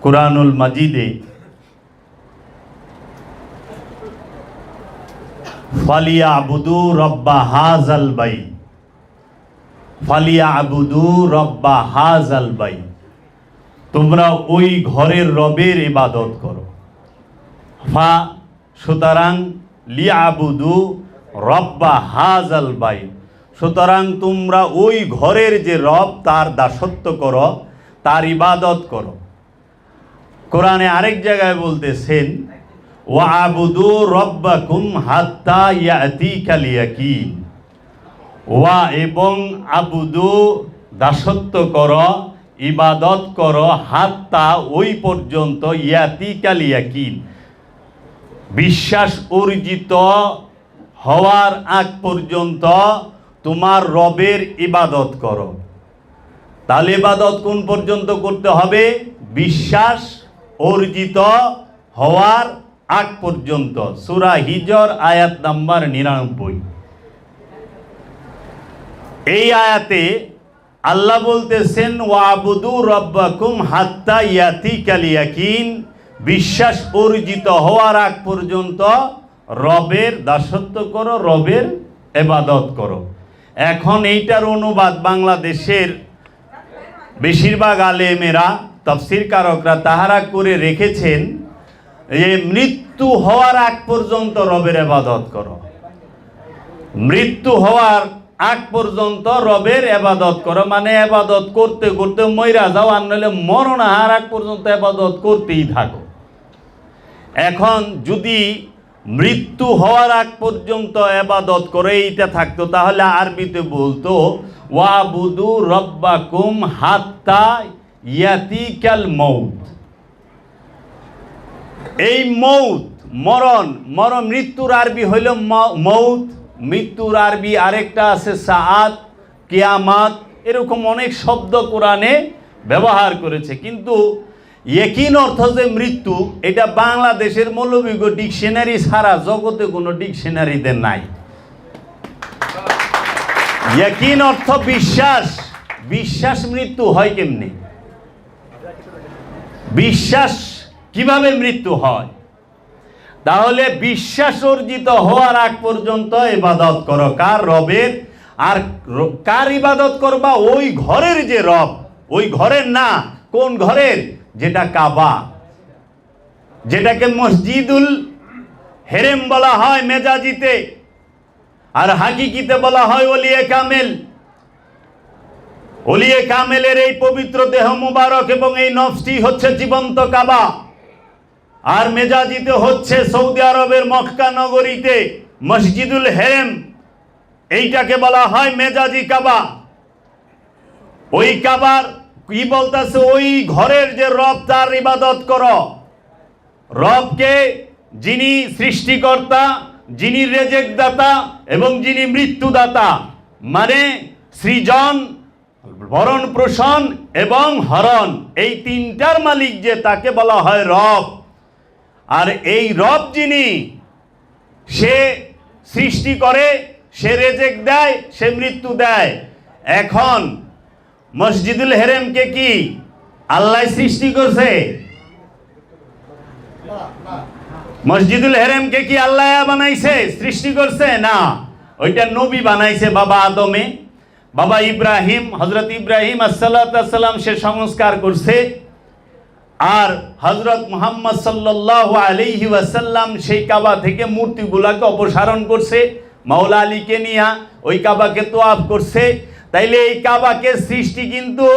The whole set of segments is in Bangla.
কুরআনুল মাজিদে ফালিয়াবুদু রব্বা হাযাল বাইত, ফালিয়াবুদু রব্বা হাযাল বাইত, তোমরা ওই ঘরের রবের ইবাদত করো। ফা সুতরাং লিয়াবুদু রব্বা হাযাল বাইত, সুতরাং তোমরা ওই ঘরের যে রব তার দাসত্ব করো, তার ইবাদত করো। কোরআনে আরেক জায়গায় বলতেছেন ওয়াবুদু রব্বাকুম হাত্তা ইয়াতিকাল ইয়াকিন, ওয়া এবং আবুদু দাসত্ব করো, ইবাদত করো, হাত্তা ওই পর্যন্ত, ইয়াতিকাল ইয়াকিন বিশ্বাস অর্জিত হওয়ার আগ পর্যন্ত তোমার রবের ইবাদত করো। তাহলে ইবাদত কোন পর্যন্ত করতে হবে? বিশ্বাস অর্জিত হওয়ার আগ পর্যন্ত। সূরা হিজর আয়াত নাম্বার 99। এই আয়াতে আল্লাহ বলতেছেন ওয়াবুদু রব্বাকুম হাত্তা ইয়াতিকাল ইয়াকিন, বিশ্বাস অর্জিত হওয়ার আগ পর্যন্ত রবের দাসত্ব করো, রবের ইবাদত করো। এখন এইটার অনুবাদ বাংলাদেশের বেশিরভাগ আলেমেরা, তাফসীর কারকরা তাহারা করে রেখেছেন যে মৃত্যু হওয়ার আগ পর্যন্ত রবের ইবাদত করো, মৃত্যু হওয়ার আগ পর্যন্ত রবের ইবাদত করো, মানে ইবাদত করতে করতে মইরা যাও, আর নইলে মরণ আহার আগ পর্যন্ত ইবাদত করতেই থাকো। এখন যদি মৃত্যু হওয়ার আগ পর্যন্ত ইবাদত করে এইটা থাকতো, তাহলে আরবিতে বলতো ওয়াবুদু রব্বাকুম হাত্তা ইয়াতিকাল মাউত। এই মৌত, মরণ, মৃত্যুর আরবি হইল মৌত, মৃত্যুর আরবি আরেকটা আছে সাআত, কিয়ামাত, এরকম অনেক শব্দ কোরআনে ব্যবহার করেছে। কিন্তু ইয়াকিন অর্থ যে মৃত্যু, এটা বাংলাদেশের মৌলবিজ্ঞ ডিকশনারি ছাড়া জগতে কোনো ডিকশনারিতে নাই। ইয়াকিন অর্থ বিশ্বাস, বিশ্বাস মৃত্যু হয় কেমনে? বিশ্বাস কিভাবে মৃত্যু হয়? তাহলে বিশ্বাস অর্জিত হওয়ার আগ পর্যন্ত ইবাদত করো কার? রবের। আর কার ইবাদত করবা? ওই ঘরের যে রব, ওই ঘরের না, কোন ঘরের? যেটা কাবা, যেটাকে মসজিদুল হেরেম বলা হয় মেজাজিতে, আর হাকিকিতে বলা হয় ওলিয়ে কামেল। ওলিয়ে কামেলের এই পবিত্র দেহ মুবারক এবং এই নফসটি হচ্ছে জীবন্ত কাবা, আর মেজাজিতে হচ্ছে সৌদি আরবের মক্কা নগরীতে মসজিদুল হেরেম, এইটাকে বলা হয় মেজাজি কাবা। ওই কাবার কি বলতেছে? ওই ঘরের যে রব তার ইবাদত করো। রবকে, যিনি সৃষ্টিকর্তা, যিনি রেজেক দাতা এবং যিনি মৃত্যুদাতা, মানে সৃজন, ভরণ পোষণ এবং হরণ, এই তিনটার মালিক যে, তাকে বলা হয় রব। আর এই রব যিনি, সে সৃষ্টি করে, সে রেজেক দেয়, সে মৃত্যু দেয়। এখন মসজিদুল হেরেমকে কি আল্লাহ সৃষ্টি করছে? মসজিদুল হেরেমকে কি আল্লাহ বানাইছে, সৃষ্টি করছে? না, ওইটা নবী বানাইছে। বাবা আদমে, বাবা ইব্রাহিম, হযরত ইব্রাহিম আসসালাম সে সংস্কার করছে। আর হযরত মুহাম্মদ সাল্লাল্লাহু আলাইহি ওয়াসাল্লাম সেই কাবা থেকে মূর্তিগুলাকে অপসারণ করছে, মাওলা আলীকে নিয়ে ওই কাবাকে তোয়াফ করছে। তাইলে এই কাবাকে সৃষ্টি কিন্তু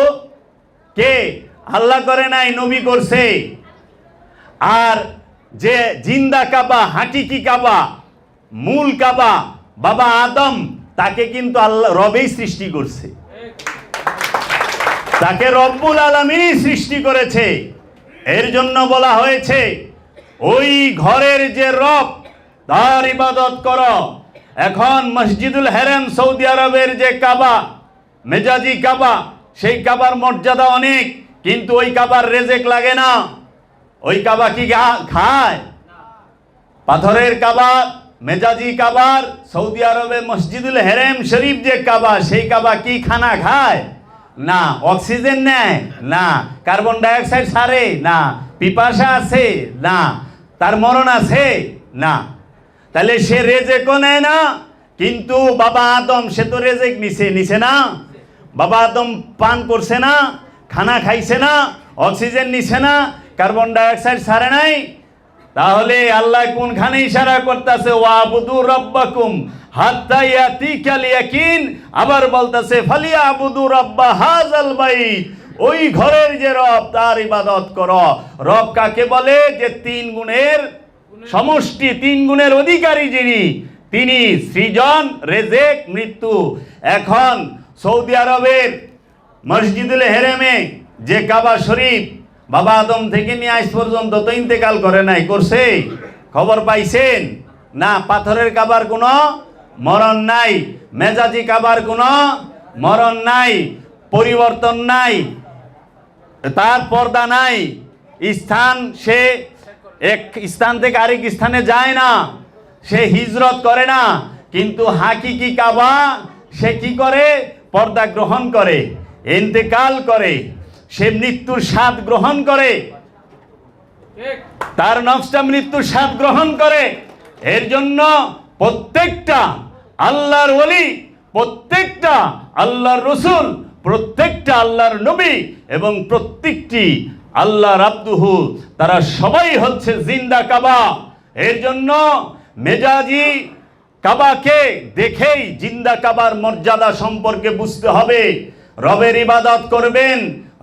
কে? আল্লাহ করে নাই, নবী করছে। আর যে জিন্দা কাবা, হাকিকি কাবা, মূল কাবা, বাবা আদম, তাকে কিন্তু আল্লাহ রবেই সৃষ্টি করছে, তাকে রব্বুল আলামিনই সৃষ্টি করেছে। এর জন্য বলা হয়েছে ওই ঘরের যে রব তার ইবাদত করো। এখন মসজিদুল হেরেম সৌদি আরবের যে কাবা, মেজাজি কাবা, সেই কাবার মর্যাদা অনেক, কিন্তু ওই কাবার রেজেক লাগে না। ওই কাবা কি খায়? পাথরের কাবা, মেজাজি কাবার, সৌদি আরবে মসজিদুল হেরেম শরীফ যে কাবা, সেই কাবা কি খানা খায়? না। অক্সিজেন নেয় না। কার্বন ডাইঅক্সাইড ছাড়ে না। পিপাসা আছে না। তার মরণ আছে না। তাহলে সে রেজেকও নেয় না। কিন্তু বাবা আদম সে তো রেজেক নিছে না। বাবা আদম পান করছে না, খানা খাইছে না, অক্সিজেন নিছে না, কার্বন ডাইঅক্সাইড ছাড়ে নাই। তাহলে আল্লাহ কোনখানে ইশারা করতেছে ওয়াবুদু রাব্বাকুম হাত্তা ইয়াতিকাল ইয়াকিন, আবার বলতেছে ফালিয়াবুদু রাব্বা হাযাল বাইত, ওই ঘরের যে রব তার ইবাদত করো। রব কাকে বলে? যে তিন গুণের সমষ্টি, তিন গুণের অধিকারী যিনি, তিনি সৃজন, রেজেক, মৃত্যু। এখন সৌদি আরবের মসজিদুল হেরেমে যে কাবা শরীফ, বাবা আদম থেকে নিয়ে আজ পর্যন্ত তো ইন্তেকাল করে নাই, করছে? খবর পাইছেন না? পাথরের কাবার কোনো মরণ নাই, মেজাজি কাবার কোনো মরণ নাই, পরিবর্তন নাই, তার পর্দা নাই। স্থান, সে এক স্থান থেকে আরেক স্থানে যায় না, সে হিজরত করে না। কিন্তু হাকিকি কাবা সে কি করে? পর্দা গ্রহণ করে, ইন্তেকাল করে, সে মৃত্যুর স্বাদ গ্রহণ করে, তার নফসটা মৃত্যুর স্বাদ গ্রহণ করে। এর জন্য প্রত্যেকটা আল্লাহর ওলি, প্রত্যেকটা আল্লাহর রসুল, প্রত্যেকটা আল্লাহর নবী এবং প্রত্যেকটি আল্লাহর আব্দুহু, তারা সবাই হচ্ছে জিন্দা কাবা। এর জন্য মেজাজি কাবাকে দেখেই জিন্দা কাবার মর্যাদা সম্পর্কে বুঝতে হবে। রবের ইবাদত করবেন,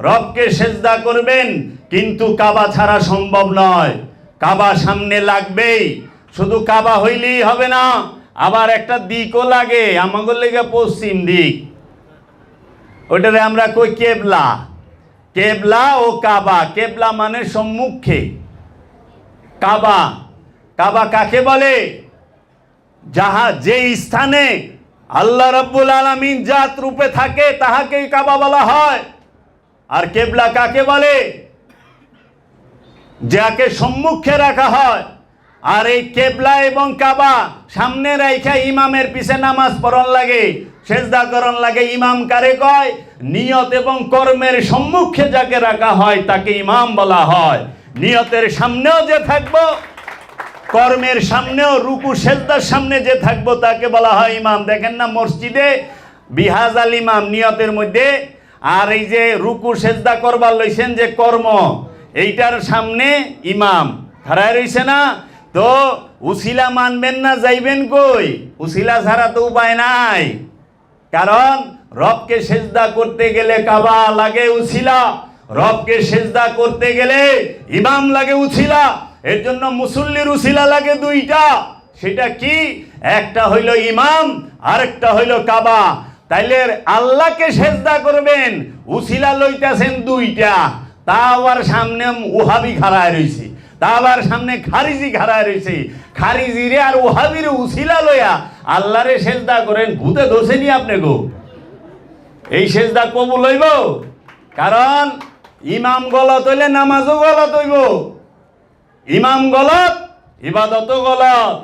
রবকে সেজদা করবেন, কিন্তু কাবা ছাড়া সম্ভব নয়। কাবা সামনে লাগবেই। শুধু কাবা হইলেই হবে না, আবার একটা দিকও লাগে। আমাদের লেগে পশ্চিম দিক, ওইটারে আমরা কই কেবলা। কেবলা ও কাবা, কেবলা মানে সম্মুখে, কাবা, কাবা কাকে বলে? যাহা যে স্থানে আল্লাহ রাব্বুল আলামিন জাত রূপে থাকে তাহাকেই কাবা বলা হয়। আর কেবলা কাকে বলে? যাকে সম্মুখে রাখা হয়। আর এই কেবলা এবং কাবা সামনে রাইখা ইমামের পিছে নামাজ পড়ন লাগে, সেজদা করন লাগে। ইমাম কারে কয়? নিয়ত এবং কর্মের সম্মুখে যাকে রাখা হয় তাকে ইমাম বলা হয়। নিয়তের সামনেও যে থাকবো, কর্মের সামনেও, রুকু সেজদার সামনে যে থাকবো তাকে বলা হয় ইমাম। দেখেন না মসজিদে বিহাজ আল ইমাম নিয়তের মধ্যে, আর এই যে রুকু সেজদা করবার লইছেন যে কর্ম, এইটার সামনে ইমাম খাড়ায় রইছে না। তো উসিলা মানবেন না, যাইবেন কই? উসিলা ছাড়া তো উপায় নাই। কারণ রবকে সেজদা করতে গেলে কাবা লাগে উসিলা, রবকে সেজদা করতে গেলে ইমাম লাগে উসিলা। এর জন্য মুসল্লির উসিলা লাগে দুইটা। সেটা কি? একটা হইল ইমাম, আরেকটা হইল কাবা। তাইলে আল্লাহকে সেজদা করবেন, উসিলা লইতেছেন দুইটা। তা আবার সামনে ওহাবি খাড়ায় রয়েছে, তা আবার সামনে খারিজি খাড়ায় রয়েছে। খারিজিরে আর ওহাবির উসিলা লইয়া আল্লাহরে সেজদা করেন, ভূতে ধরছেনি আপনি গো? এই সেজদা কবুল হইব? কারণ ইমাম গলত হইলে নামাজও গলত হইব, ইমাম গলত ইবাদতও গলত।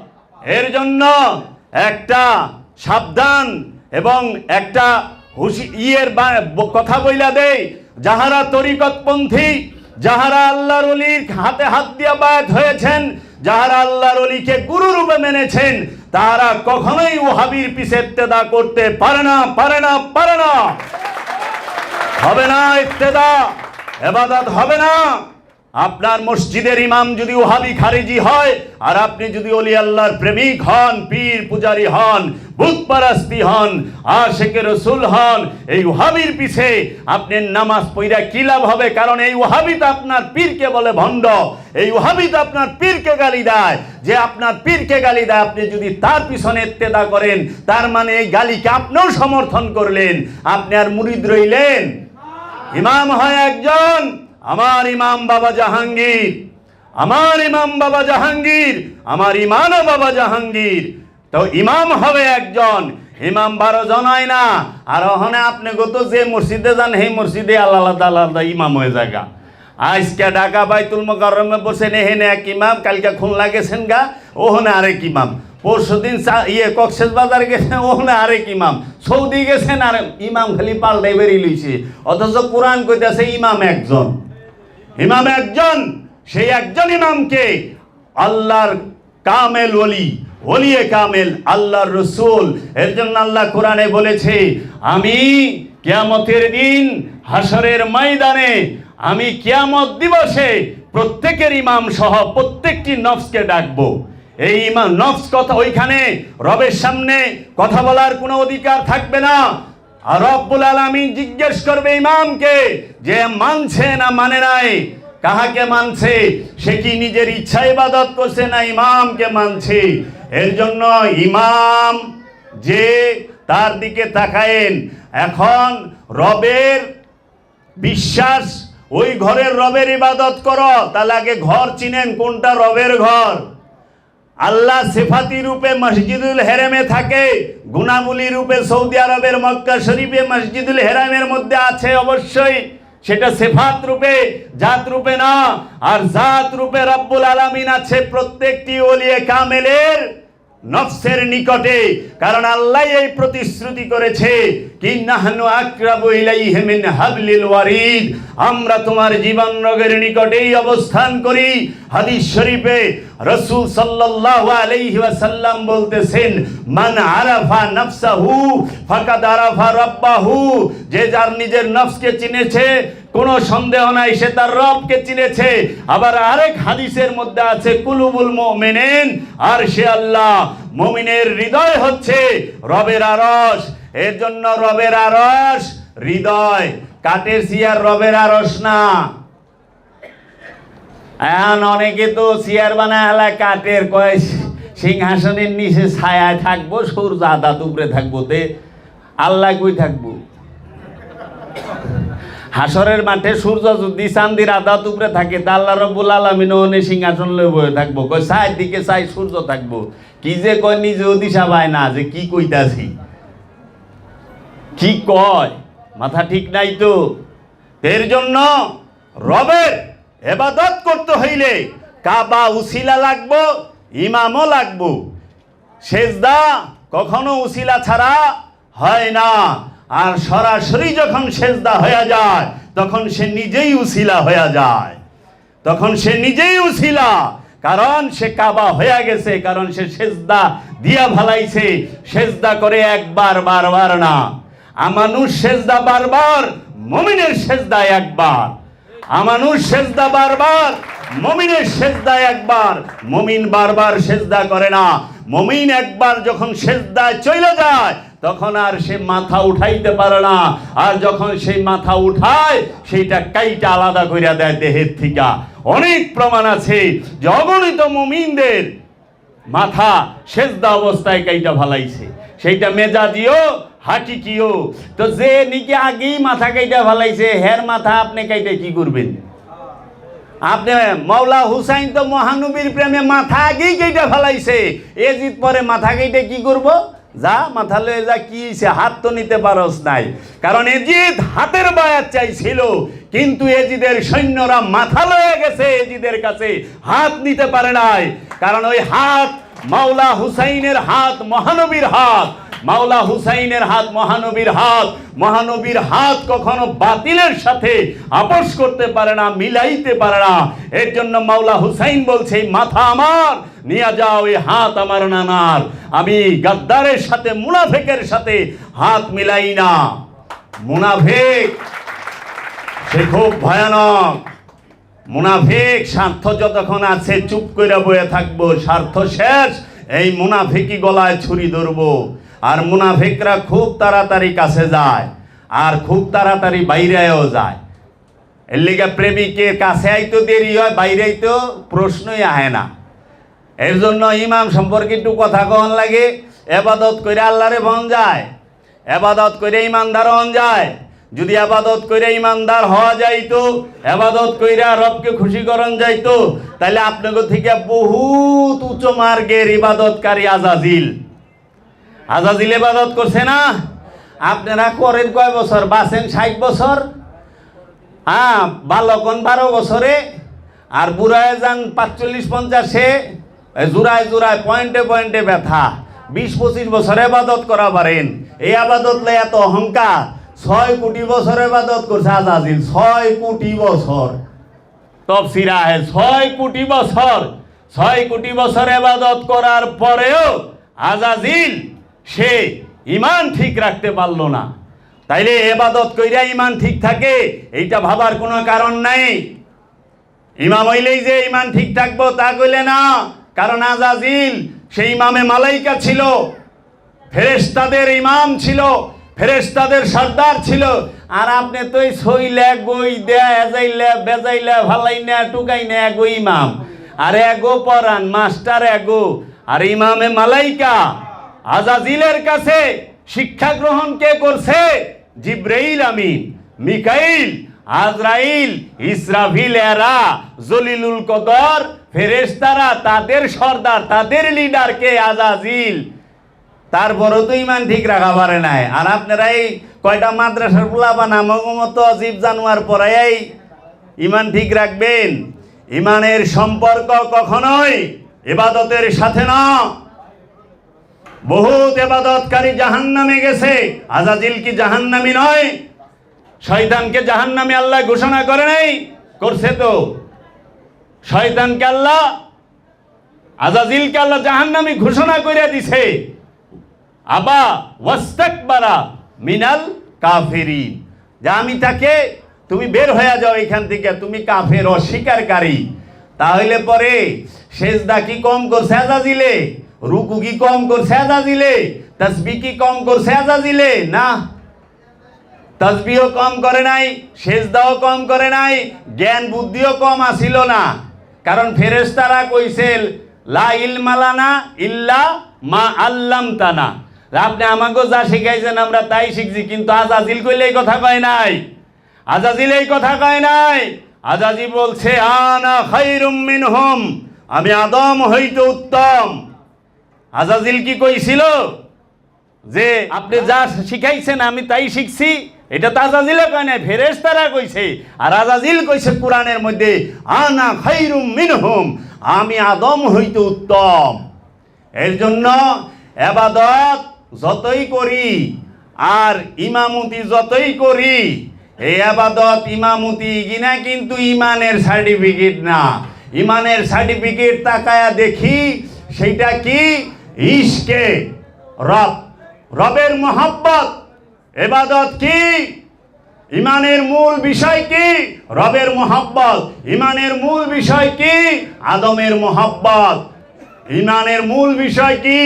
এর জন্য একটা সাবধান এবং একটা কথা বইলা দেই, যাহারা তরিকতপন্থী, যাহারা আল্লাহর ওলির হাতে হাত দিয়া বায়াত হয়েছেন, যাহারা আল্লাহর ওলিকে গুরু রূপে মেনেছেন, তারা কখনোই ওহাবির পিছে ইত্তেদা করতে পারে না, পারে না, পারে না। হবে না ইত্তেদা, ইবাদত হবে না। আপনার মসজিদের ইমাম যদি ওহাবি খারিজি হয়, আর আপনি যদি ওলি আল্লাহর প্রেমিক হন, পীর পূজারী হন, বুতপারাস্তি হন, আশিকে রাসূল হন, এই ওহাবির পিছে আপনি নামাজ পড়া কি লাভ হবে? কারণ এই ওহাবি তো আপনার পীরকে বলে ভণ্ড, এই ওহাবি তো আপনার পীরকে গালি দেয়। যে আপনার পীরকে গালি দেয়, আপনি যদি তার পিছনে ইত্তেদা করেন, তার মানে এই গালিকে আপনিও সমর্থন করলেন, আপনি আর মুরিদ রইলেন। ইমাম হয় একজন, আমার ইমাম বাবা জাহাঙ্গীর, আমার ইমাম বাবা জাহাঙ্গীর, আমার ইমানও বাবা জাহাঙ্গীর। তো ইমাম হবে একজন, ইমাম 12 জন হয় না। আর ওখানে আপনি গত যে মসজিদে যান, সেই মসজিদে আলাদা আলাদা ইমাম হয়ে জায়গা। আজকে ঢাকা বাইতুল মোকাররমে বসেন, এখানে এক ইমাম, কালকে খুলনা গেছেন গা, ওখানে আরেক ইমাম। পরশুদিন কক্সবাজার গেছে, ওখানে আরেক ইমাম, সৌদি গেছেন আর ইমাম খালি পাল্টাই বেরিয়ে লইছে। অথচ কোরআন কইতাছে ইমাম একজন, ইমাম একজন। সেই একজন ইমামকে আল্লাহর কামেল ওলি, ওলিয়ে কামেল, আল্লাহর রসুল। এর জন্য আল্লাহ কোরআনে বলেছে, আমি কিয়ামতের দিন হাসরের ময়দানে, আমি কিয়ামত দিবসে প্রত্যেকের ইমাম সহ প্রত্যেকটি নফসকে ডাকবো। এই ইমাম নফস কথা, ওইখানে রবের সামনে কথা বলার কোনো অধিকার থাকবে না। আর রব্বুল আলামিন জিজ্ঞেস করবে ইমামকে যে মানছে না মানে নাই। কাহাকে মানছে? সে কি নিজের ইচ্ছা ইবাদত করছে না ইমামকে মানছে? এর জন্য ইমাম যে, তার দিকে তাকায়েন। এখন রবের বিশ্বাস, ওই ঘরের রবের ইবাদত করো, তাহলে আগে ঘর চিনেন কোনটা রবের ঘর। আল্লাহ সিফাতি রূপে মসজিদুল হেরামে থাকে, গুনামুলি রূপে সৌদি আরবের মক্কা শরীফে মসজিদুল হেরামের মধ্যে আছে অবশ্যই, সেটা সিফাত রূপে, জাত রূপে না। আর জাত রূপে রব্বুল আলামিন আছে প্রত্যেকটি ওলিয়ে কামেলের নফসের নিকটে। কারণ আল্লাহ এই প্রতিশ্রুতি করেছে, কি নাহনু আকরাবু ইলাইহি মিন হাবলিল ওয়ারিদ, আমরা তোমার জীবন রগের নিকটেই অবস্থান করি। হাদিস শরীফে রাসূল সাল্লাল্লাহু আলাইহি ওয়াসাল্লাম বলতেছেন, মান আরাফা নাফসাহু ফাকাদ আরাফা রাব্বাহু, যে যার নিজের নফসকে চিনেছে কোনো সন্দেহ নাই সে তার রবকে চিনেছে। আবার আরেক হাদিসের মধ্যে আছে, কুলুবুল মুমিনিন আরশে আল্লাহ, মুমিনের হৃদয় হচ্ছে রবের আরশ। এর জন্য রবের আরশ হৃদয়, কাঠের চেয়ার রবের আরশ না। এখন অনেকে তো চেয়ার বানায় এলাকায় কাঠের, কয় সিংহাসনের নিচে ছায়ায় থাকবো, সূর্য আদাত উপরে থাকবো, তে আল্লাহ কই থাকবো? হাসরের মাঠে সূর্য যদি চাঁদির আদাত উপরে থাকে, তা আল্লাহ রাব্বুল আলামিন ওনে সিংহাসন লয়ে বসে থাকবো, কয় চার দিকে চাই সূর্য থাকবো। কি যে কয় নিজেও দিশা পায় না যে কি কইতাছি, কি কয়, মাথা ঠিক নাই তো। এর জন্য রবের ইবাদত করতে হইলে কাবা উসিলা লাগবো, ইমামও লাগবো। সেজদা কখনো উসিলা ছাড়া হয় না। আর সরাসরি যখন সেজদা হয়ে যায় তখন সে নিজেই উসিলা হয়ে যায়, তখন সে নিজেই উসিলা। কারণ সে কাবা হয়ে গেছে, কারণ সে সেজদা দিয়া ভালাইছে। সেজদা করে একবার, বারবার না। আমানুষ সেজদা বারবার, মুমিনের সেজদা একবার। আমানুষ সেজদা বারবার, মুমিনের সেজদা একবার। মুমিন বারবার সেজদা করে না। মুমিন একবার যখন সেজদায় চলে যায় তখন আর সে মাথা উঠাইতে পারে না। আর যখন সেই মাথা উঠায় সেইটা কাইটা আলাদা কইরা দেয় দেহের থেকে। অনেক প্রমাণ আছে যে অগণিত মুমিনদের মাথা সেজদা অবস্থায় কাইটা ফালাইছে, সেইটা মেজাজিও হাকিকিও। তো যে নাকি আগেই মাথা কাইটা ফালাইছে, হের মাথা আপনি কাইটা কি করবেন? আপনি মাওলা হুসাইন তো মহানবীর প্রেমে মাথা আগেই কেটে ফেলাইছে, এজিদ পরে মাথা কেটে কি করব? যা মাথা লয়ে যা, কি হইছে? হাত তো নিতে পারস নাই। কারণ এজিদ হাতের বায়াত চাইছিল, কিন্তু এজিদের সৈন্যরা মাথা লয়ে গেছে, এজিদের কাছে হাত নিতে পারে নাই। কারণ ওই হাত মাওলা হুসাইনের হাত, মহানবীর হাত। মাওলা হুসাইনের হাত মহানবীর হাত। মহানবীর হাত কখনো বাতিলের সাথে আপোষ করতে পারে না, মিলাইতে পারে না। এর জন্য মাওলা হুসাইন বলছে, মাথা আমার নিয়ে যাও, এই হাত আমার নানার। আমি গাদ্দারের সাথে, মুনাফিকের সাথে হাত মিলাই না। মুনাফিক সে খুব ভয়ানক। মুনাফিক স্বার্থ যতক্ষণ আছে চুপ করে বয়ে থাকবো, স্বার্থ শেষ এই মুনাফিকি গলায় ছুরি ধরবো। আর মুনাফিকরা খুব তাড়াতাড়ি কাছে যায় আর খুব তাড়াতাড়ি বাইরেও যায়। এর লিগে প্রেমিকের কাছে আইতো দেরি হয়, বাইরে আইতো প্রশ্নই আহে না। এর জন্য ইমাম সম্পর্কে একটু কথা কন লাগে। এবাদত করে আল্লাহরে বন যায়, এবাদত করে ইমানদার হন যায়। যদি আবাদত করে ইমানদার হওয়া যাইতো, আবাদত কইরা রবকে খুশি করন যাইতো, তাহলে আপনাদের থেকে বহুত উচ্চ মার্গের ইবাদতকারী আজাজিল, আজাজিল ইবাদত করছে না? আপনারা করেন কয় বছর? বাঁচেন 60 বছর, হ্যাঁ, বালকন 12 বছরে, আর বুড়ায় যান 45-50-এ। জোড়ায় জোড়ায় পয়েন্টে পয়েন্টে ব্যথা, 20-25 বছর ইবাদত করা পারেন। এই আবাদত লে এত অহংকার। 6 কোটি বছর ইবাদত করছে আজাজিল, 6 কোটি বছর। তফসিরে আহে 6 কোটি বছর, 6 কোটি বছর ইবাদত করার পরেও আজাজিল সে ঈমান ঠিক রাখতে পারলো না। তাইলে ইবাদত কইরা ঈমান ঠিক থাকে এইটা ভাবার কোনো কারণ নাই। ইমাম হইলেই যে ঈমান ঠিক থাকবো তা কইলে না, কারণ আজাজিল সেই ইমামে মালাইকা ছিল, ফেরেশতাদের ইমাম ছিল, ফেরেশতাদের সর্দার ছিল। আর আপনি তো এই সইলে গই দেয়া এজাইলে বেজাইলে ভালাই না টুকাই না এগো ইমাম, আর এগো পরান মাস্টার এগো। আর ইমামে মালাইকা আজাজিলের কাছে শিক্ষা গ্রহণ কে করছে? জিব্রাইল আমিন, মিকাইল, আজরাইল, ইসরাফিল, এরা জলিলুল কদর ফেরেশতারা, তাদের সর্দার, তাদের লিডার কে? আজাজিল। তারপরও তো ইমান ঠিক রাখা পারে নাই। আর আপনারা এই কয়টা মাদ্রাসার পোলাপান আমাকে মতো অজীব জানোয়ার পড়াই ইমান ঠিক রাখবেন? ইমানের সম্পর্ক কখনোই ইবাদতের সাথে না। বহুত ইবাদতকারী জাহান্নামে গেছে, আজাজিল কি জাহান্নামী নয়? শয়তানকে জাহান্নামী আল্লাহ ঘোষণা করে নাই? করছে তো। শয়তানকে আল্লাহ, আজাজিলকে আল্লাহ জাহান্নামী ঘোষণা করে দিছে। আবা ওয়াস্তাকবারা মিনাল কাফিরিন, যা আমি তাকে, তুমি বের হয়ে যাও এখান থেকে, তুমি কাফের, অস্বীকারী। তাহলে পরে সেজদা কি কম করছে আজাজিলে? রুকু কি কম করছে আজাজিলে? তাসবিহ কি কম করছে আজাজিলে? না, তাসবিহও কম করে নাই, সেজদাও কম করে নাই, জ্ঞান বুদ্ধিও কম আসিল না। কারণ ফেরেশতারা কইছে লা ইলমা লানা ইল্লা মা আল্লামতানা, আপনি আমাকে যা শিখাইছেন আমরা তাই শিখছি। কিন্তু আজাজিল কইলে এই কথা কয় নাই, আজাজিল এই কথা কয় নাই। আজাজিল বলছে আনা খায়রুম মিনহুম, আমি আদম হইতে উত্তম। আজাজিল কি কইছিল যে আপনি যা শিখাইছেন আমি তাই শিখছি? এটা তো আজাজিলে কয় নাই, ফেরেশতারা কইছে। আর আজাজিল কইছে কোরআনের মধ্যে আনা খায়রুম মিনহুম, আমি আদম হইতে উত্তম। এর জন্য ইবাদত যতই করি আর ইমামতি যতই করি, এই ইবাদত ইমামতি কিনা কিন্তু ইমানের সার্টিফিকেট না। ইমানের সার্টিফিকেট তাকায়া দেখি সেইটা কি? ইশকে রব, রবের মহব্বত। ইবাদত কি? ইমানের মূল বিষয় কি? রবের মহব্বত। ইমানের মূল বিষয় কি? আদমের মহব্বত। ইমানের মূল বিষয় কি?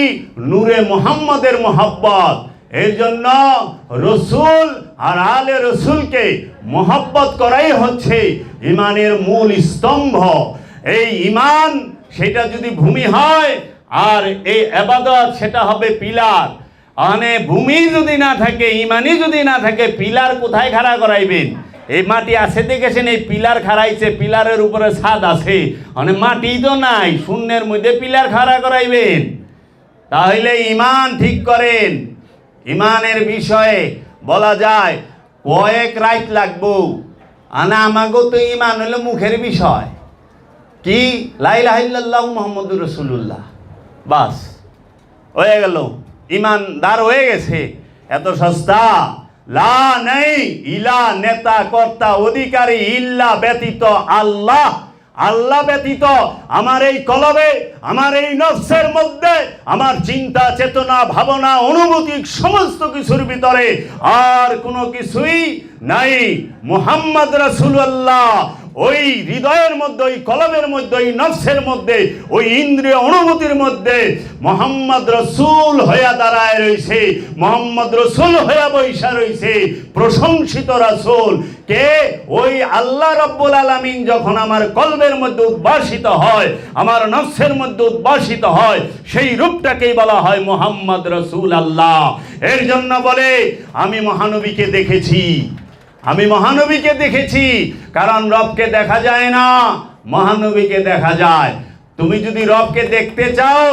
নূরে মুহাম্মদের মহব্বত। এর জন্য রসুল আর আলে রসুলকে মহব্বত করাই হচ্ছে ইমানের মূল স্তম্ভ। এই ইমান সেটা যদি ভূমি হয় আর এই ইবাদত সেটা হবে পিলার। মানে ভূমি যদি না থাকে, ইমানই যদি না থাকে, পিলার কোথায় খাড়া করাইবেন? এই মাটি আছে দেখেছেন, এই পিলার খাড়াইছে, পিলারের উপরে ছাদ আছে, মানে মাটি তো নাই, শূন্যের মধ্যে পিলার খাড়া করাইবেন? তাহলে ইমান ঠিক করেন। ইমানের বিষয়ে বলা যায় কয়েক রাত লাগবো। আনা আমাগো তো ইমান হলো মুখের বিষয়, কি লা ইলাহা ইল্লাল্লাহু মুহাম্মাদুর রাসূলুল্লাহ, বাস হয়ে গেল, ইমানদার হয়ে গেছে। এত সস্তা। লা নেই ইলা, নেতা কর্তা অধিকারী, ইল্লা ব্যতীত আল্লাহ, আল্লাহ ব্যতীত আমার এই কলবে, আমার এই নফসের মধ্যে, আমার চিন্তা চেতনা ভাবনা অনুভূতি সমস্ত কিছুর ভিতরে আর কোনো কিছুই নাই। মুহাম্মদ রাসূলুল্লাহ ওই হৃদয়ের মধ্যে, ওই কলবের মধ্যে, ওই নফসের মধ্যে, ওই ইন্দ্রিয় অনুভূতির মধ্যে মুহাম্মদ রসুল হইয়া দাঁড়ায় রইছে, মুহাম্মদ রসুল হইয়া বৈশা রইছে। প্রশংসিত রাসূল কে? ওই আল্লাহ রাব্বুল আলামিন যখন আমার কলবের মধ্যে উদ্ভাসিত হয়, আমার নফসের মধ্যে উদ্ভাসিত হয়, সেই রূপটাকেই বলা হয় মুহাম্মদ রসুল আল্লাহ। এর জন্য বলে আমি মহানবীকে দেখেছি, আমি মহানবীকে দেখেছি। কারণ রবকে দেখা যায় না, মহানবীকে দেখা যায়। তুমি যদি রবকে দেখতে চাও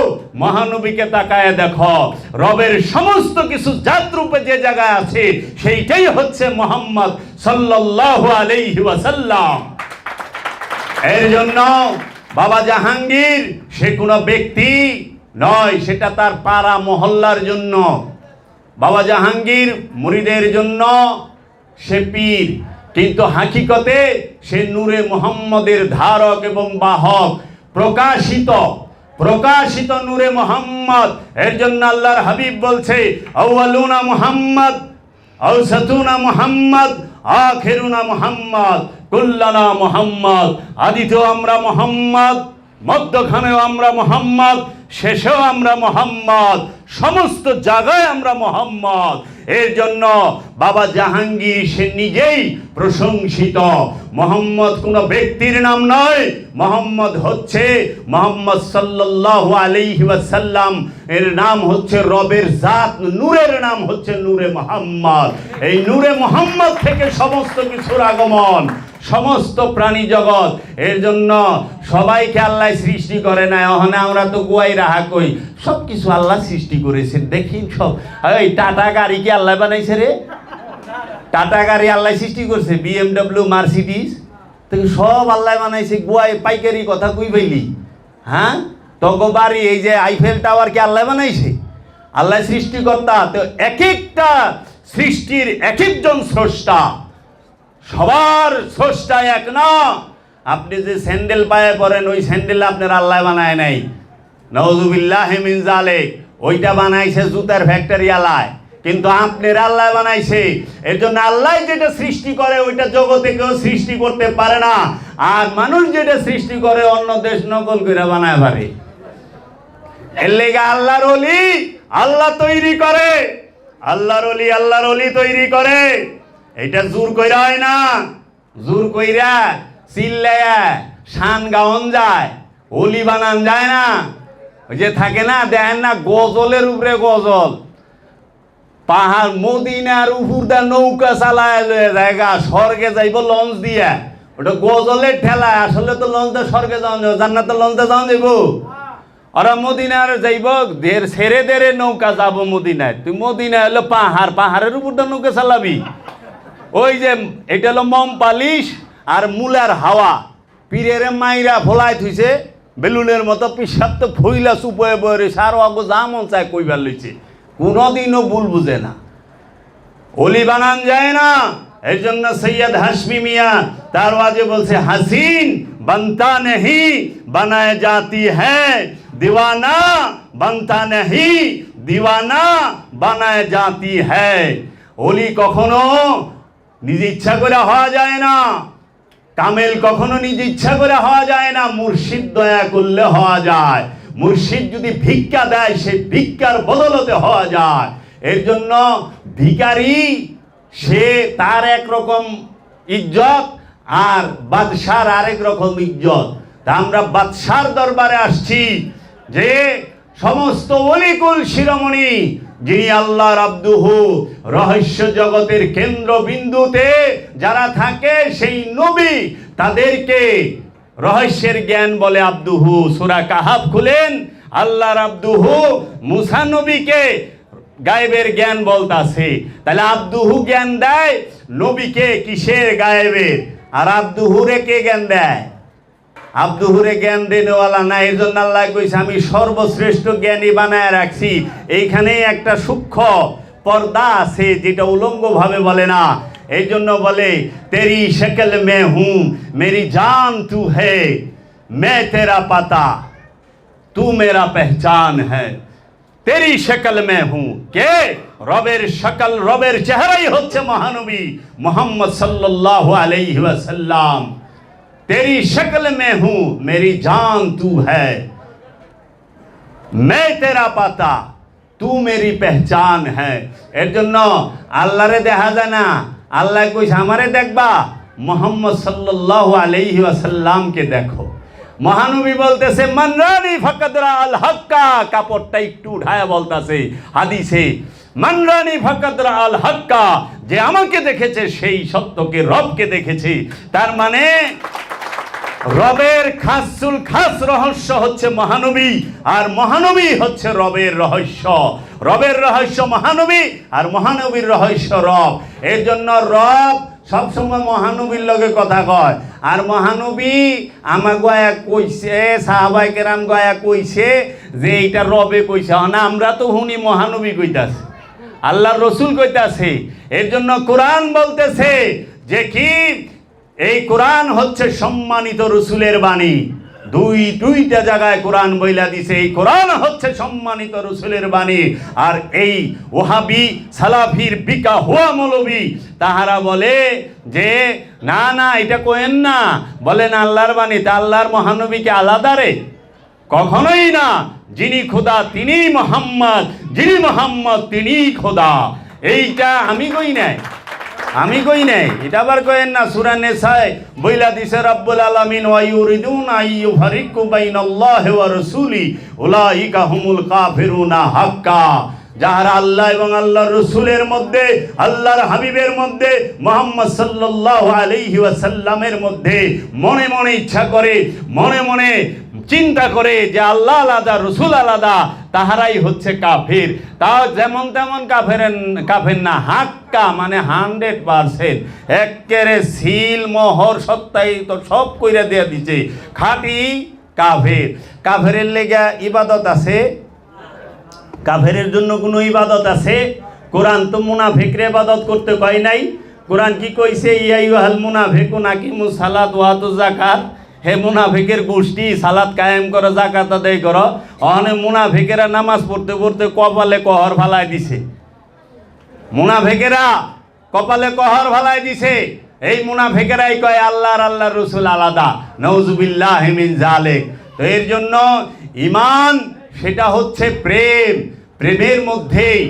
মহানবীকে তাকায় দেখো। রবের সমস্ত কিছু জাত রূপে যে জায়গায় আছে সেইটাই হচ্ছে মুহাম্মদ সাল্লাল্লাহু আলাইহি ওয়াসাল্লাম। এর জন্য বাবা জাহাঙ্গীর সে কোনো ব্যক্তি নয়, সেটা তার পাড়া মহল্লার জন্য। বাবা জাহাঙ্গীর মুরিদের জন্য সে পীর, কিন্তু হাকিকতে সে নূরে মুহাম্মদের ধারক এবং বাহক, প্রকাশিত নূরে মুহাম্মদ। এর জন্য আল্লাহর হাবিব বলছে, আউয়ালুনা মুহাম্মদ, আওসাতুনা মুহাম্মদ, আখিরুনা মুহাম্মদ, কুল্লানা মুহাম্মদ। আদিতেও আমরা মুহাম্মদ, মধ্যখানেও আমরা মুহাম্মদ, শেষেও আমরা মুহাম্মদ, সমস্ত জায়গায় আমরা মুহাম্মদ। এর জন্য বাবা জাহাঙ্গীর সে নিজেই প্রশংসিত। মুহাম্মদ কোনো ব্যক্তির নাম নয়, মুহাম্মদ হচ্ছে মুহাম্মদ সাল্লাল্লাহু আলাইহি ওয়াসাল্লাম, এর নাম হচ্ছে রবের জাত, নূরের নাম হচ্ছে নূরে মুহাম্মদ। এই নূরে মুহাম্মদ থেকে সমস্ত কিছুর আগমন, সমস্ত প্রাণী জগৎ। এর জন্য সবাইকে আল্লাহ সৃষ্টি করে না। ওখানে আমরা তো গুয়াই রাহা কই, সব কিছু আল্লাহ সৃষ্টি করেছে। দেখি সব, এই টাটা গাড়ি কি আল্লাহ বানাইছে রে? টাটা গাড়ি আল্লাহ সৃষ্টি করছে, BMW, মার্সিডিস থেকে সব আল্লাহ বানাইছে। গুয়াই পাইকারি কথা কই পাইলি? হ্যাঁ, তগো বাড়ি এই যে আইফেল টাওয়ার কি আল্লাহ বানাইছে? আল্লাহ সৃষ্টিকর্তা। তো এক একটা সৃষ্টির এক একজন স্রষ্টা, সবার স্রষ্টা এক না। আপনি যে স্যান্ডেল পায়ে পরেন, ওই স্যান্ডেল আপনার আল্লাহ বানায় নাই, নাউযুবিল্লাহি মিন যালিক। ওইটা বানাইছে জুতার ফ্যাক্টরি আলায়, কিন্তু আপনার আল্লাহ বানাইছে। এর জন্য আল্লাহ যেটা সৃষ্টি করে ওইটা জগতে কেউ সৃষ্টি করতে পারে না। আর মানুষ যেটা সৃষ্টি করে অন্য দেশ নকল করে বানায় পারে। এর লেগে আল্লাহর ওলি আল্লাহ তৈরি করে, আল্লাহর ওলি তৈরি করে। এটা জোর কইরা হয় না, জোর কইরা চিল্লায়া শান গাওন যায়, ওলি বানান যায় না। ওই যে থাকে না, দেখেন না, গজলের উপরে গজল, পাহাড় মদিনার উপর দা নৌকা চালায় জায়গা স্বর্গে যাইব লঞ্চ দিয়া, ওটা গজলের ঠেলায়। আসলে তো লঞ্চে স্বর্গে যাওয়া যাবে, জান্নাতের লঞ্চে যাওয়া যাইব। ওরা মদিনার যাইব, ছেড়ে দেড়ে নৌকা যাব মদিনায়। তুই মদিনায় হলো পাহাড়ের উপর দা নৌকা চালাবি। ওই যে এটা হলো মম পালিশ আর মুলার হাওয়া, পীরের মাইরা ফোলায় থুইছে বেলুনের মতো, পিসাব তো ফইলা চুপয়ে বয়ে সার আগো যা মন চায় কইবার লইছে, কোনোদিনও ভুল বুঝে না, ওলি বানান যায় না। এর জন্য সৈয়দ হাশমি মিয়া তার ওয়াজে বলছে, হাসিন बनता नहीं बनाए जाती है, दीवाना बनता नहीं दीवाना बनाए जाती है। ওলি কখনো নিজে ইচ্ছা করে হওয়া যায় না, কামেল কখনো নিজে ইচ্ছা করে হওয়া যায় না, মুর্শিদ দয়া করলে হওয়া যায়। মুর্শিদ যদি ভিক্ষা দেয়, সেই ভিক্ষার বদলতে হওয়া যায়। এর জন্য ভিখারি সে তার একরকম ইজ্জত, আর বাদশার আরেক রকম ইজ্জত। তা আমরা বাদশার দরবারে আসছি, যে সমস্ত অলিকুল শিরোমণি, যিনি আল্লাহর আব্দুহু, রহস্য জগতের কেন্দ্রবিন্দুতে যারা থাকে, সেই নবী, তাদেরকে রহস্যের জ্ঞান বলে আব্দুহু। সূরা কাহাফ খুলেন, আল্লাহর আব্দুহু মুসা নবীকে গায়েবের জ্ঞান বলতাছে। তাহলে আব্দুহু জ্ঞান দেয় নবীকে কিসের? গায়েবের। আর আব্দুহুরে কে জ্ঞান দেয়? আব্দুহুরে জ্ঞান দেনেওয়ালা না। এই জন্য আল্লাহ কইছে, আমি সর্বশ্রেষ্ঠ জ্ঞানী বানায় রাখছি। এইখানে একটা সূক্ষ্ম পর্দা আছে, যেটা উলঙ্গ ভাবে বলে না। এই জন্য বলে, তেরি শক্ল মে হুঁ মেরি জান তু হে, মে তেরা পাতা তু মেরা পেহচান হ্যায়। তেরি শক্ল মে হুঁ, কে? রবের শকল, রবের চেহারাই হচ্ছে মহানবী মুহাম্মদ সাল্লাল্লাহু আলাইহি ওয়াসাল্লাম। तेरी शक्ल में हूं मेरी जान तू है, मैं तेरा पता तू मेरी पहचान है। এর জন্য আল্লাহরে দেখা যায় না, আল্লাহ কইছে আমারে দেখবা, মুহাম্মদ সাল্লাল্লাহু আলাইহি ওয়াসাল্লামকে দেখো। মহানবী বলতেছে, মানরানি ফাকাদরা আল হক্কা, কাপড়টা একটু উঠায়া বলতাছে হাদিসে, মানরানি ফাকাদরা আল হক্কা, যে আমাকে দেখেছে সেই সত্যকে, রবকে দেখেছে। তার মানে রবের খাসুল খাস রহস্য হচ্ছে মহানবী, আর মহানবী হচ্ছে রবের রহস্য। রবের রহস্য মহানবী, আর মহানবীর রহস্য রব। এর জন্য রব সব সময় মহানবীর লগে কথা কয়। আর মহানবী আমার গয়া কইছে, সাহাবাই কেরাম গয়া কইছে যে এইটা রবে কইছে না, আমরা তো শুনি মহানবী কইতাছে, আল্লাহর রসুল কইতাছে। এর জন্য কোরআন বলতেছে যে কি এই কোরআন হচ্ছে সম্মানিত রসুলের বাণী। দুইটা জায়গায় কোরআন বইলা দিছে এই কোরআন হচ্ছে সম্মানিত রসুলের বাণী। আর এই ওহাবি সালাফির বিকা হুয়া মৌলবী তাহারা বলে যে না না এটা কোয়েন না, বলেন আল্লাহর বাণী। তা আল্লাহর মহানবীকে আলাদা রে? কখনোই না। যিনি খোদা তিনি মোহাম্মদ, যিনি মোহাম্মদ তিনি খোদা। এইটা আমি কই নাই, আমি কই নাই, এটা আবার কইেন না। সূরা নিসায় বইলা দিছে রব্বুল আলামিন ওয়া ইউরিদুনা আইয়ুফারিকু বাইনাল্লাহি ওয়া রাসূলি উলাইকা হুমুল কাফিরুনা হাক্কা। যাহারা আল্লাহ এবং আল্লাহর রসুলের মধ্যে, আল্লাহর হাবিবের মধ্যে, মুহাম্মদ সাল্লাল্লাহু আলাইহি ওয়াসাল্লামের মধ্যে মনে মনে ইচ্ছা করে, মনে মনে চিন্তা করে যে আল্লাহ আলাদা রসুল আলাদা, তাহারাই হচ্ছে কাফির। তাও যেমন তেমন কাফের না, হাক্কা মানে 100%, একেবারে সিল মোহর সত্যায়িত সব কইরা দিয়ে দিছে, খাঁটি কাফের। কাফেরের লেগা ইবাদত আছে? কাফেরের জন্য কোনো ইবাদত আছে? কোরআন তো মুনাফিকরে ইবাদত করতে কয় নাই। কোরআন কি কইছে? ইয়া আইয়ুহাল মুনাফিকুনা আকিমুস সালাত ওয়া আতুজ যাকাত। হে মুনাফিকের গোষ্ঠী, সালাত কায়েম করো, যাকাত আদায় করো। অনেক মুনাফিকেরা নামাজ পড়তে পড়তে কপালে কহর ফালাই দিছে। মুনাফিকেরা কপালে কহর ফালাই দিছে। এই মুনাফিকেরাই কয় আল্লাহর রসুল আলাদা। নাউজুবিল্লাহি মিন যালিক। তো এর জন্য ঈমান সেটা হচ্ছে প্রেম। প্রেমের মধ্যেই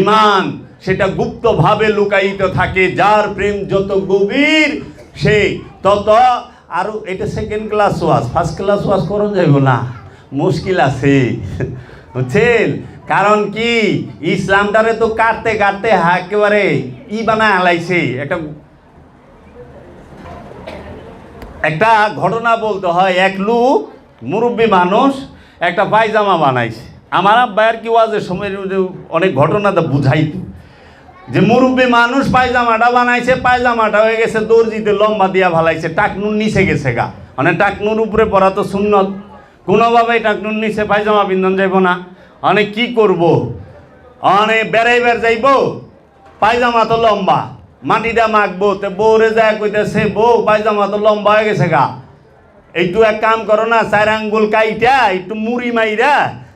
ঈমান সেটা গুপ্তভাবে লুকায়িত থাকে। যার প্রেম যত গভীর সে তত। আর এটা সেকেন্ড ক্লাস ওয়াজ, ফার্স্ট ক্লাস ওয়াজ করুন যাইব না, মুশকিল আছে বুঝছেন। কারণ কি ইসলামটারে তো কাটতে কাটতে একেবারে বানায় হালাইছে। একটা ঘটনা বলতে হয়। এক লোক মুরব্বী মানুষ একটা পায়জামা বানাইছে। আমার আব্বায়ের কি ওয়াজের সময় অনেক ঘটনাটা বুঝাইতো যে মুরব্বী মানুষ পায়জামাটা বানাইছে, পায়জামাটা হয়ে গেছে দর্জিতে লম্বা দিয়া ভালাইছে, টাকনুর নিচে গেছে গা। মানে টাকনুর উপরে পরা তো সুন্নত, কোনোভাবেই টাকনুর নিচে পায়জামা পিন্ধন যাইব না। অনেক কি করব, অনেক বেড়াইবার যাইব, পায়জামা তো লম্বা, মাটিটা মাখবো। তো বউরে যায় কইতেছে, বউ পায়জামা তো লম্বা হয়ে গেছে গা, একটু এক কাম করো না, 4 আঙ্গুল কাইটা একটু মুড়ি মাইরা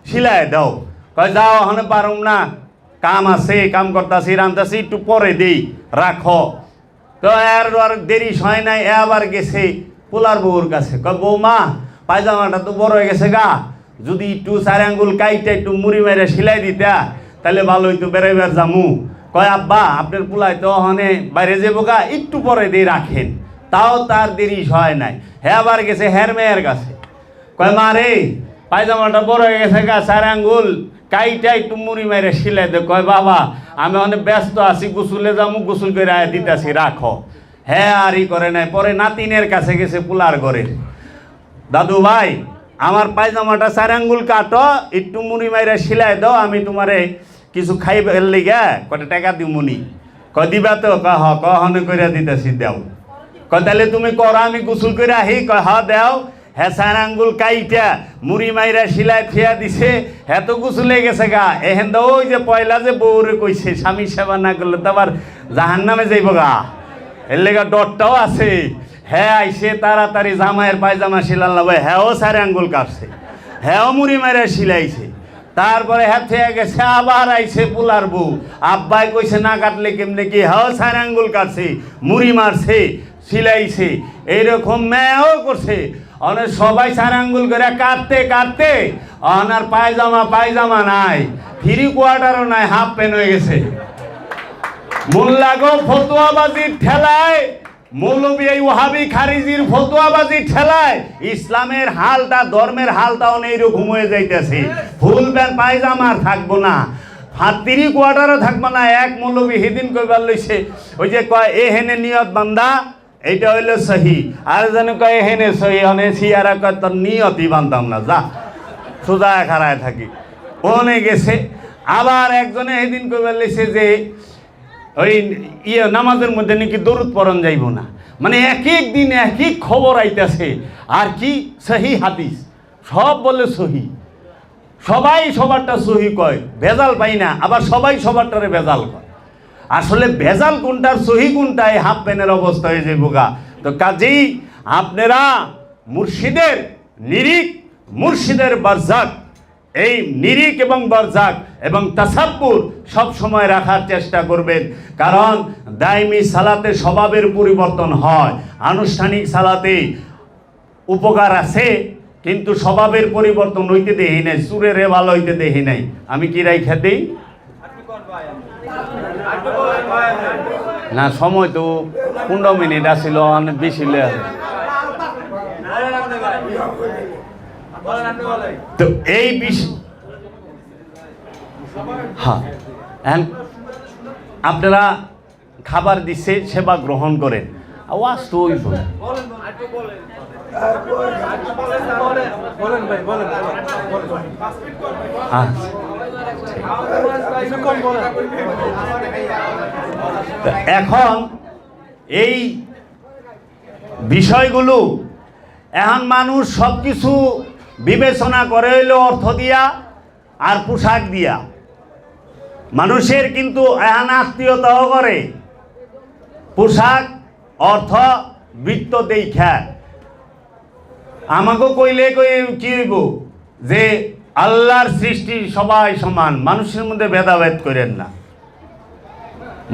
সিলাই দাও। কয় যাও, ওখানে পারুম না, কাম আছে, কাম করতেছি, রান্তাছি, একটু পরে দেই, রাখো। তো আর দেরি হয় নাই, আবার গেছে পোলার বউর কাছে। কয় বৌমা পায়জামাটা তো বড় হয়ে গেছে গা, যদি একটু 4 আঙ্গুল কাইটা একটু মুড়ি মাইরা সিলাই দিতা তাহলে ভালো হইতো, বেড়াইবার জামু। কয় আব্বা আপনার পোলাই তো ওখানে বাইরে যাবো গা, একটু পরে দিয়ে রাখেন। তাও তার দেরি হয় নাই, হ্যাঁ আবার গেছে হের মেয়ের কাছে। কয় মা রে পায়জামাটা বড় হয়ে গেছে গা, 4 আঙ্গুল কাইটা একটু মুড়ি মাইরে সিলাই দে। কয় বাবা আমি অনেক ব্যস্ত আছি, গোসলে যাবো, গোসল করে আয় দিতেছি, রাখো। হ্যাঁ আর করে নাই। পরে নাতিনের কাছে গেছে পোলার ঘরে, দাদু ভাই আমার পায়জামাটা 4 আঙ্গুল কাটো, একটু মুড়ি মাইরে সিলাই দাও, আমি তোমারে কিছু খাইবার লিগা কটা টাকা দিমুনি। কয় দিবা তো? কহনে করে দিতেছি, দেও। কয় তাহলে তুমি করো, আমি গোসল করে আহি। কয় হ্যাঁ দেও। হ্যাঁ 4 আঙ্গুল কাইটা মুড়ি মাইরা সিলাই থিয়া দিছে, হ্যাঁ তো গোসলে গেছে গা। এহেন তো ওই যে পয়লা যে বউরে কইছে স্বামী সেবা না করলে তো আবার জাহান নামে যাইব গা, এর লেগা ডরটাও আছে। হ্যাঁ আইসে তাড়াতাড়ি জামাইয়ের পায়জামা সিলাল না, হ্যাঁ ও 4 আঙ্গুল কাটছে, হ্যাঁ মুড়ি মাইরা সিলাইছে। তারপরে হ্যাঁ থেকে গেছে, আবার আইসে পোলার বউ। আব্বাই কইছে না কাটলে কেমনে কি? হ্যাঁ 4 আঙ্গুল কাটছে, মুড়ি মারছে, সিলাইছে। এইরকম মেয়েও করছে। অনেক সবাই 4 আঙ্গুল করে কাটতে কাটতে অনার পায়জামা নাই, 3 কোয়ার্টারও নাই, হাফ প্যান্ট হয়ে গেছে। মোল্লাগো ফতুয়াবাজির ঠেলায়, মৌলবী এই ওহাবি খারিজির ফতুয়াবাজির ঠেলায় ইসলামের হালটা, ধর্মের হালটা অনেক এরকম হয়ে যাইতেছে। ফুল প্যান্ট পায়জামা থাকবো না, 3 কোয়ার্টারও থাকবো না। এক মৌলবী সেদিন কইবার লইছে, ওই যে কয় এ হেনে নিয়ত বান্দা, এইটা হইলো সহি। আর যেন কয় হেনে সহি, হনে সিয়ারা কয় তোর নিয়তই বানতাম না, যা সোজা খাড়ায় থাকি। ওনে গেছে। আবার একজনে সেদিন কইবার লইছে যে ওই নামাজের মধ্যে নাকি দরুদ পড়ন যাইব না, মানে এক এক দিন এক এক খবর আইতেছে। আর কি সহি হাদিস সব বলে সহি, সবাই সবারটা সহি কয়, ভেজাল পাই না, আবার সবাই সবারটারে ভেজাল কয়। আসলে ভেজাল কোনটার সহি কোনটায় হাফ প্যানের অবস্থা হয়ে যাইব গা। তো কাজেই আপনারা মুর্শিদের নিরিখ, মুর্শিদের বারজাক, এই নিরিখ এবং বারজাক এবং তাসাব্বুর সব সময় রাখার চেষ্টা করবেন। কারণ দাইমি সালাতে স্বভাবের পরিবর্তন হয়, আনুষ্ঠানিক সালাতে উপকার আছে কিন্তু স্বভাবের পরিবর্তন হইতে দেখি নাই, সুরে রে ভালো হইতে দেখি নাই। আমি কি রাইখা দেই না, সময় তো 15 মিনিট আসছিল, অনেক বেশি তো এই বিষয়। হ্যাঁ, আপনারা খাবার দিচ্ছে, সেবা গ্রহণ করেন। আওয়াজ তো ওই এখন এই বিষয়গুলো এখন মানুষ সব কিছু বিবেচনা করে হইল অর্থ দিয়া আর পোশাক দিয়া। মানুষের কিন্তু এখন আত্মীয়তাও করে পোশাক, অর্থ, বৃত্ত দেখা। আমাকে কইলে কি হইব যে আল্লাহর সৃষ্টি সবাই সমান, মানুষের মধ্যে ভেদাভেদ করেন না,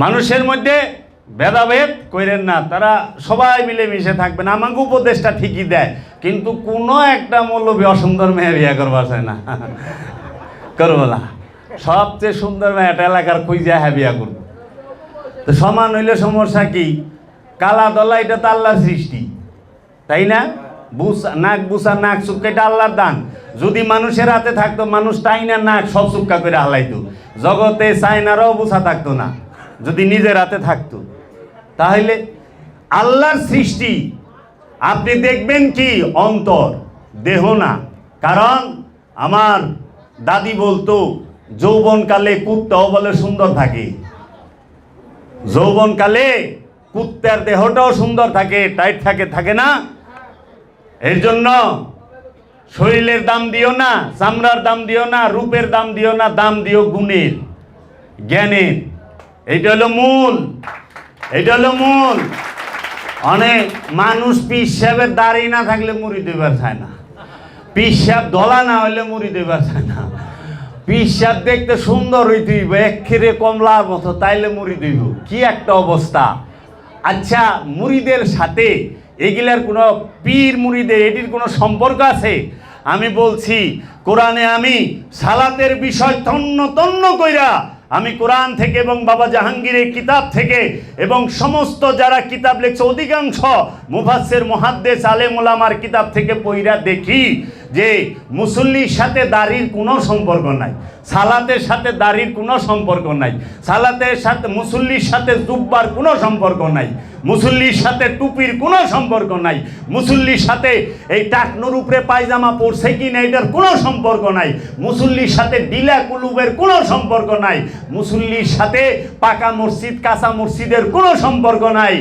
মানুষের মধ্যে ভেদাভেদ করেন না, তারা সবাই মিলেমিশে থাকবেন। আমাকে উপদেশটা ঠিকই দেয়, কিন্তু কোনো একটা মৌলবী অসুন্দর মেয়ে বিয়া করবা চায় না, করবো না। সবচেয়ে সুন্দর মেয়েটা এলাকার খুঁজে হ্যাঁ বিয়া করবো। তো সমান হইলে সমস্যা কি? কালা দলা এটা তো আল্লাহর সৃষ্টি, তাই না? নাক বুসা, নাক চুক্কা এটা আল্লাহর দান। যদি মানুষের হাতে থাকতো, মানুষ তাই না নাক সব চুক্কা করে হালাইতো, জগতে চাইনারও বুসা থাকতো না যদি নিজের হাতে থাকতো। তাহলে আল্লাহর সৃষ্টি আপনি দেখবেন কি অন্তর, দেহ না। কারণ আমার দাদি বলতো যৌবনকালে কুত্তাও বলে সুন্দর থাকে, যৌবনকালে কুত্তার দেহটাও সুন্দর থাকে, টাইট থাকে, থাকে না? এর জন্য শরীরের দাম দিও না, চামড়ার দাম দিও না, রূপের দাম দিও না, দাম দিও গুণের, জ্ঞানের। এইটা হলো মূল, এটা হলো মূল। অনেক মানুষ পিসাবের দাড়ি না থাকলে মুড়ি দেবার চায় না, পিসাব দলা না হলে মুড়ি দেবার চায় না। পিসাব দেখতে সুন্দর হইতে হইব, একেবারে কমলার মতো, তাইলে মুড়ি দিব। কি একটা অবস্থা! আচ্ছা, মুড়িদের সাথে এগুলার কোনো পীর মুড়িদের এটির কোনো সম্পর্ক আছে? আমি বলছি, কোরআনে আমি সালাতের বিষয় তন্ন তন্ন কইরা আমি কোরআন থেকে এবং বাবা জাহাঙ্গীরের কিতাব থেকে এবং সমস্ত যারা কিতাব লিখছে অধিকাংশ মুফাসসির মুহাদ্দিস আলেম ওলামার কিতাব থেকে পইরা দেখি যে মুসল্লির সাথে দাড়ির কোনো সম্পর্ক নাই, সালাতের সাথে দাড়ির কোনো সম্পর্ক নাই, সালাতের সাথে মুসল্লির সাথে জুব্বার কোনো সম্পর্ক নাই, মুসল্লির সাথে টুপির কোনো সম্পর্ক নাই, মুসল্লির সাথে এই টাকনুর উপরে পায়জামা পরছে কি না এটার কোনো সম্পর্ক নাই, মুসল্লির সাথে ডিলা কুলুবের কোনো সম্পর্ক নাই, মুসল্লির সাথে পাকা মসজিদ কাঁচা মসজিদের কোনো সম্পর্ক নাই।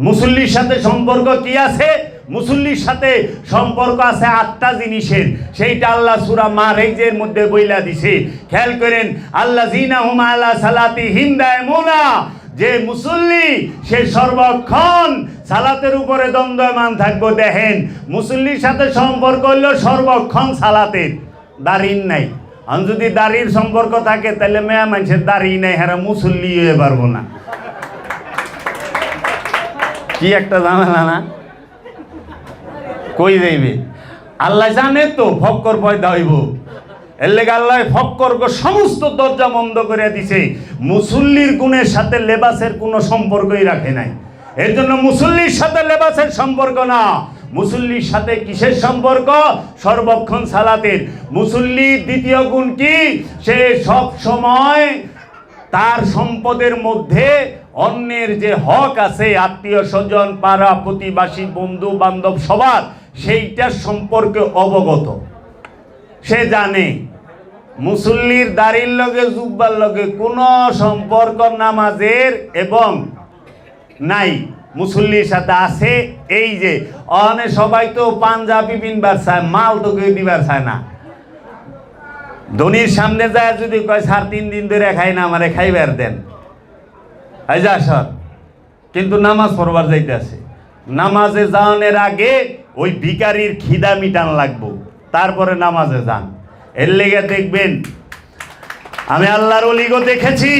মুসল্লির সাথে সম্পর্ক কি আছে? মুসল্লির সাথে সম্পর্ক আছে 8টা জিনিসের, সেইটা আল্লাহ সূরা মারেজের মধ্যে বইলা দিছে। খেয়াল করেন, আল্লাযীনা হুম আলা সালাতিহিম দায়মুনা, যে মুসল্লি সে সর্বক্ষণ সালাতের উপরে দণ্ডায়মান থাকবো। দেখেন, মুসল্লির সাথে সম্পর্ক হলো সর্বক্ষণ সালাতের, দাঁড়িয়ে নাই। আর যদি দাড়ির সম্পর্ক থাকে তাহলে মেয়া মানুষের দাড়ি নাই, হেরা মুসল্লি হয়ে পারবো না। কি একটা ঝামেলা না? কই যাইবে? আল্লাহ জানে তো ফক্কর পয়দা হইব, এর লেগে আল্লাহ ফক্কর সমস্ত দরজা বন্ধ করে দিছে। মুসল্লির গুণের সাথে লেবাসের কোনো সম্পর্কই রাখে নাই। এর জন্য মুসল্লির সাথে লেবাসের সম্পর্ক না, মুসল্লির সাথে কিসের সম্পর্ক? সর্বক্ষণ সালাতের। মুসল্লির দ্বিতীয় গুণ কি? সে সব সময় তার সম্পদের মধ্যে অন্যের যে হক আছে, আত্মীয় স্বজন, পাড়া প্রতিবাসী, বন্ধু বান্ধব সবার, সেইটার সম্পর্কে অবগত। সে জানে মুসল্লির দাড়ির লগে জুব্বার লগে কোনো সম্পর্ক নামাজের এবং নাই, মুসল্লির সাথে আছে। এই যে অনেক সবাই তো পাঞ্জাবি পিনবার চায়, মাল তো কেউ দিবার চায় না। ধনির সামনে যায় যদি কয় স্যার 3 দিন ধরে খাই না, আমারে খাইবার দেন, এই যা সর। কিন্তু নামাজ পড়বার যাইতে আছে, নামাজে যাওয়ার আগে ওই ভিখারির খিদা মিটান লাগবো, তারপরে নামাজে যান। এর লেগে দেখবেন আমি আল্লাহর ওলিগো দেখেছি।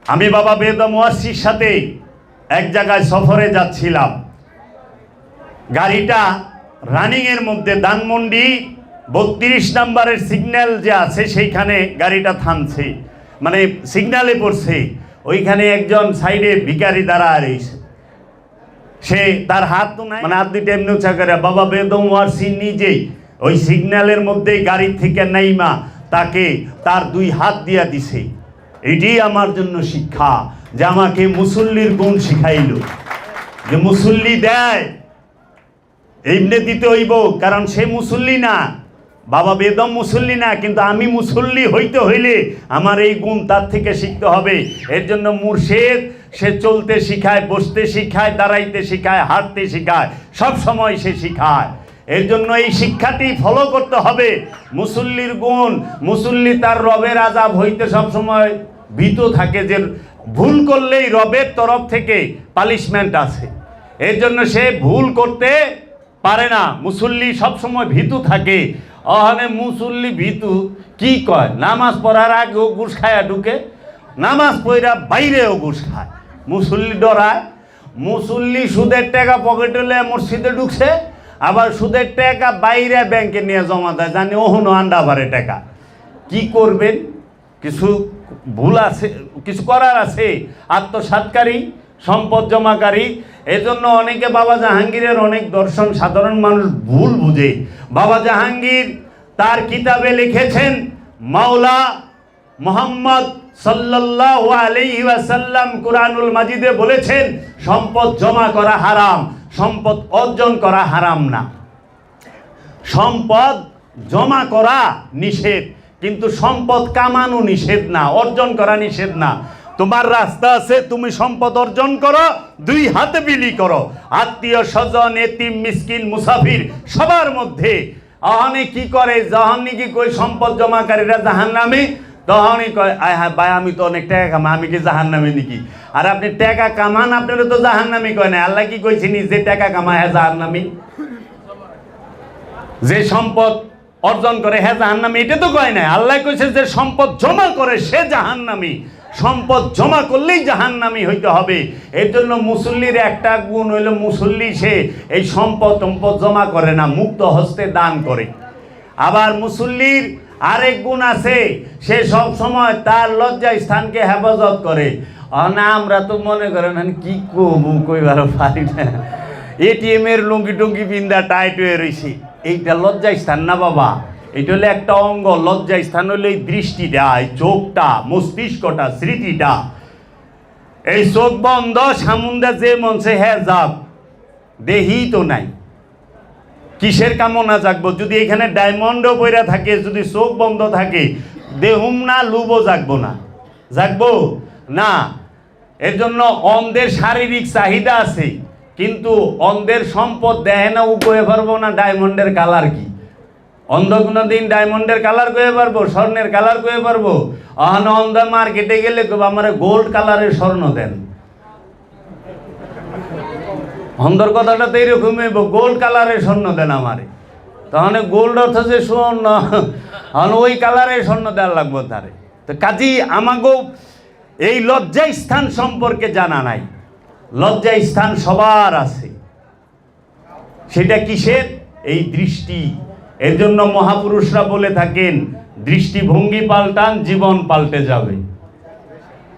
আমি বাবা বেদম ওয়াসির সাথে এক জায়গায় সফরে যাচ্ছিলাম, গাড়িটা রানিংয়ের মধ্যে ধানমন্ডি 32 নম্বরের সিগন্যাল যে আছে সেইখানে গাড়িটা থামছে, মানে সিগন্যালে পড়ছে। ওইখানে একজন সাইডে ভিখারি দাঁড়া রয়েছে, সে তার হাত তো নাই, মানে হাত দুইটা এমনি উঁচা করে বাবা বেদম ওয়াসি নিজেই ওই সিগন্যালের মধ্যেই গাড়ি থেকে নাইমা তাকে তার 2 হাত দিয়া দিছে। এটি আমার জন্য শিক্ষা, যে আমাকে মুসল্লির গুণ শিখাইল, যে মুসল্লি দেয় এমনি দিতে হইব, কারণ সে মুসল্লি না, বাবা বেদম মুসল্লি না, কিন্তু আমি মুসল্লি হইতে হইলে আমার এই গুণ তার থেকে শিখতে হবে। এর জন্য মুর্শিদ সে চলতে শিখায়, বসতে শিখায়, দাঁড়াইতে শিখায়, হাঁটতে শিখায়, সব সময় সে শিখায়। এর জন্য এই শিক্ষাটি ফলো করতে হবে। মুসল্লির গুণ, মুসল্লি তার রবের আযাব হইতে সবসময় ভীত থাকে, যে ভুল করলেই রবের তরফ থেকে পানিশমেন্ট আছে। এর জন্য সে ভুল করতে পারে না, মুসল্লি সবসময় ভীতু থাকে। অহনে মুসল্লি ভীতু কি কয়, নামাজ পড়ার আগেও ঘুষ খায়া ঢুকে, নামাজ পড়া বাইরেও ঘুষ খায়। মুসল্লি ডরায়, মুসল্লি সুদের টাকা পকেটে লয়ে মসজিদে ঢুকছে, আবার সুদের টাকা বাইরে ব্যাংকে নিয়ে জমা দেয়, জানি ওহনো আন্ডা ভরে টাকা। কি করবেন? কিছু ভুল আছে, কিছু করার আছে। আত্মসাৎকারী, সম্পদ জমাকারী। এজন্য অনেকে বাবা জাহাঙ্গীরের অনেক দর্শন সাধারণ মানুষ ভুল বুঝে। বাবা জাহাঙ্গীর তার কিতাবে লিখেছেন, মাওলা মুহাম্মদ সাল্লাল্লাহু আলাইহি ওয়াসাল্লাম কুরআনুল মাজিদে বলেছেন, সম্পদ জমা করা হারাম, সম্পদ অর্জন করা হারাম না। সম্পদ জমা করা নিষেধ, কিন্তু সম্পদ কামানো নিষেধ না, অর্জন করা নিষেধ না। তোমার রাস্তা আছে, তুমি সম্পদ অর্জন করো, 2 হাতে বিলি করো। আত্মীয় স্বজন, এতিম, মিসকিন, মুসাফির সবার মধ্যে। অহনে কি করে, যখনই কি কই সম্পদ জমাকারীরা জাহান্নামে, তখনই কয় আয় হ্যাঁ ভাই আমি তো অনেক টাকা কামাই, আমি কি জাহান্নামে নাকি? আর আপনি টাকা কামান, আপনারা তো জাহান্নামি কয় না। আল্লাহ কি কইছেন, যে টাকা কামায় হ্যাঁ জাহান্নামি, যে সম্পদ অর্জন করে হ্যাঁ জাহান্নামি, এটা তো কয় না। আল্লাহ কইছে যে সম্পদ জমা করে সে জাহান্নামি, সম্পদ জমা করলেই জাহান্নামি হইতে হবে। এর জন্য মুসল্লির একটা গুণ হইল, মুসল্লি সে এই সম্পদ জমা করে না, মুক্ত হস্তে দান করে। আবার মুসল্লির আরেক গুণ আছে, সে সব সময় তার লজ্জা স্থানকে হেফাজত করে। না আমরা তো মনে করেন কি কইবার পারি না, এটিএম এর লুঙ্গি টুঙ্গি পিন্দা টাইট হয়ে রয়েছে, এইটা লজ্জা স্থান না বাবা। এটা হলো একটা অঙ্গ। লজ্জা স্থান হলো এই দৃষ্টিটা, এই চোখটা, মস্তিষ্কটা, স্মৃতিটা। এই চোখ বন্ধ, সামুন্দা যে মনসে হ্যাঁ যাক, দেহি তো নাই, কিসের কামনা জাগবো? যদি এখানে ডায়মন্ডও পইরা থাকে, যদি চোখ বন্ধ থাকে, দেহুম না, লুবও জাগবো না, জাগবো না। এর জন্য অন্ধের শারীরিক চাহিদা আছে, কিন্তু অন্ধের সম্পদ দেয় না, ও কয়ে পারবো না ডায়মন্ডের কালার কি। অন্ধ কোনোদিন ডায়মন্ডের কালার কয়ে পারবো, স্বর্ণের কালার কয়ে পারবো? অহন অন্ধ মার্কেটে গেলে আমার গোল্ড কালারের স্বর্ণ দেন। অন্ধর কথাটা তো এইরকমই, গোল্ড কালারের স্বর্ণ দেন আমারে। তাহলে গোল্ড অর্থ যে স্বর্ণ, ওই কালারের স্বর্ণ দেওয়ার লাগবো তারে। তো কাজী আমাকেও এই লজ্জা স্থান সম্পর্কে জানা নাই। লজ্জা স্থান সবার আছে, সেটা কিসের? এই দৃষ্টি। এর জন্য মহাপুরুষরা বলে থাকেন, দৃষ্টিভঙ্গি পাল্টান, জীবন পাল্টে যাবে।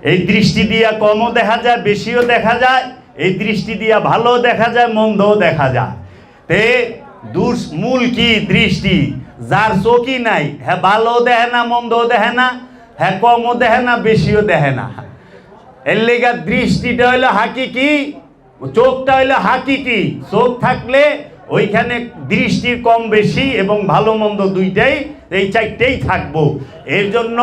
এই দৃষ্টি দিয়া কমও দেখা যায়, বেশিও দেখা যায়। এই দৃষ্টি দিয়া ভালো দেখা যায়, মন্দও দেখা যায়। তে মূল কি? দৃষ্টি। যার চোখই নাই, হ্যাঁ ভালো দেখে না, মন্দও দেখে না, হ্যাঁ কমও দেখে না, বেশিও দেখে না। এর লেগা দৃষ্টিটা হইলো হাকিকি, চোখটা হইলো হাকিকি। চোখ থাকলে ওইখানে দৃষ্টির কম বেশি এবং ভালো মন্দ দুইটাই, এই চারটেই থাকবো। এর জন্য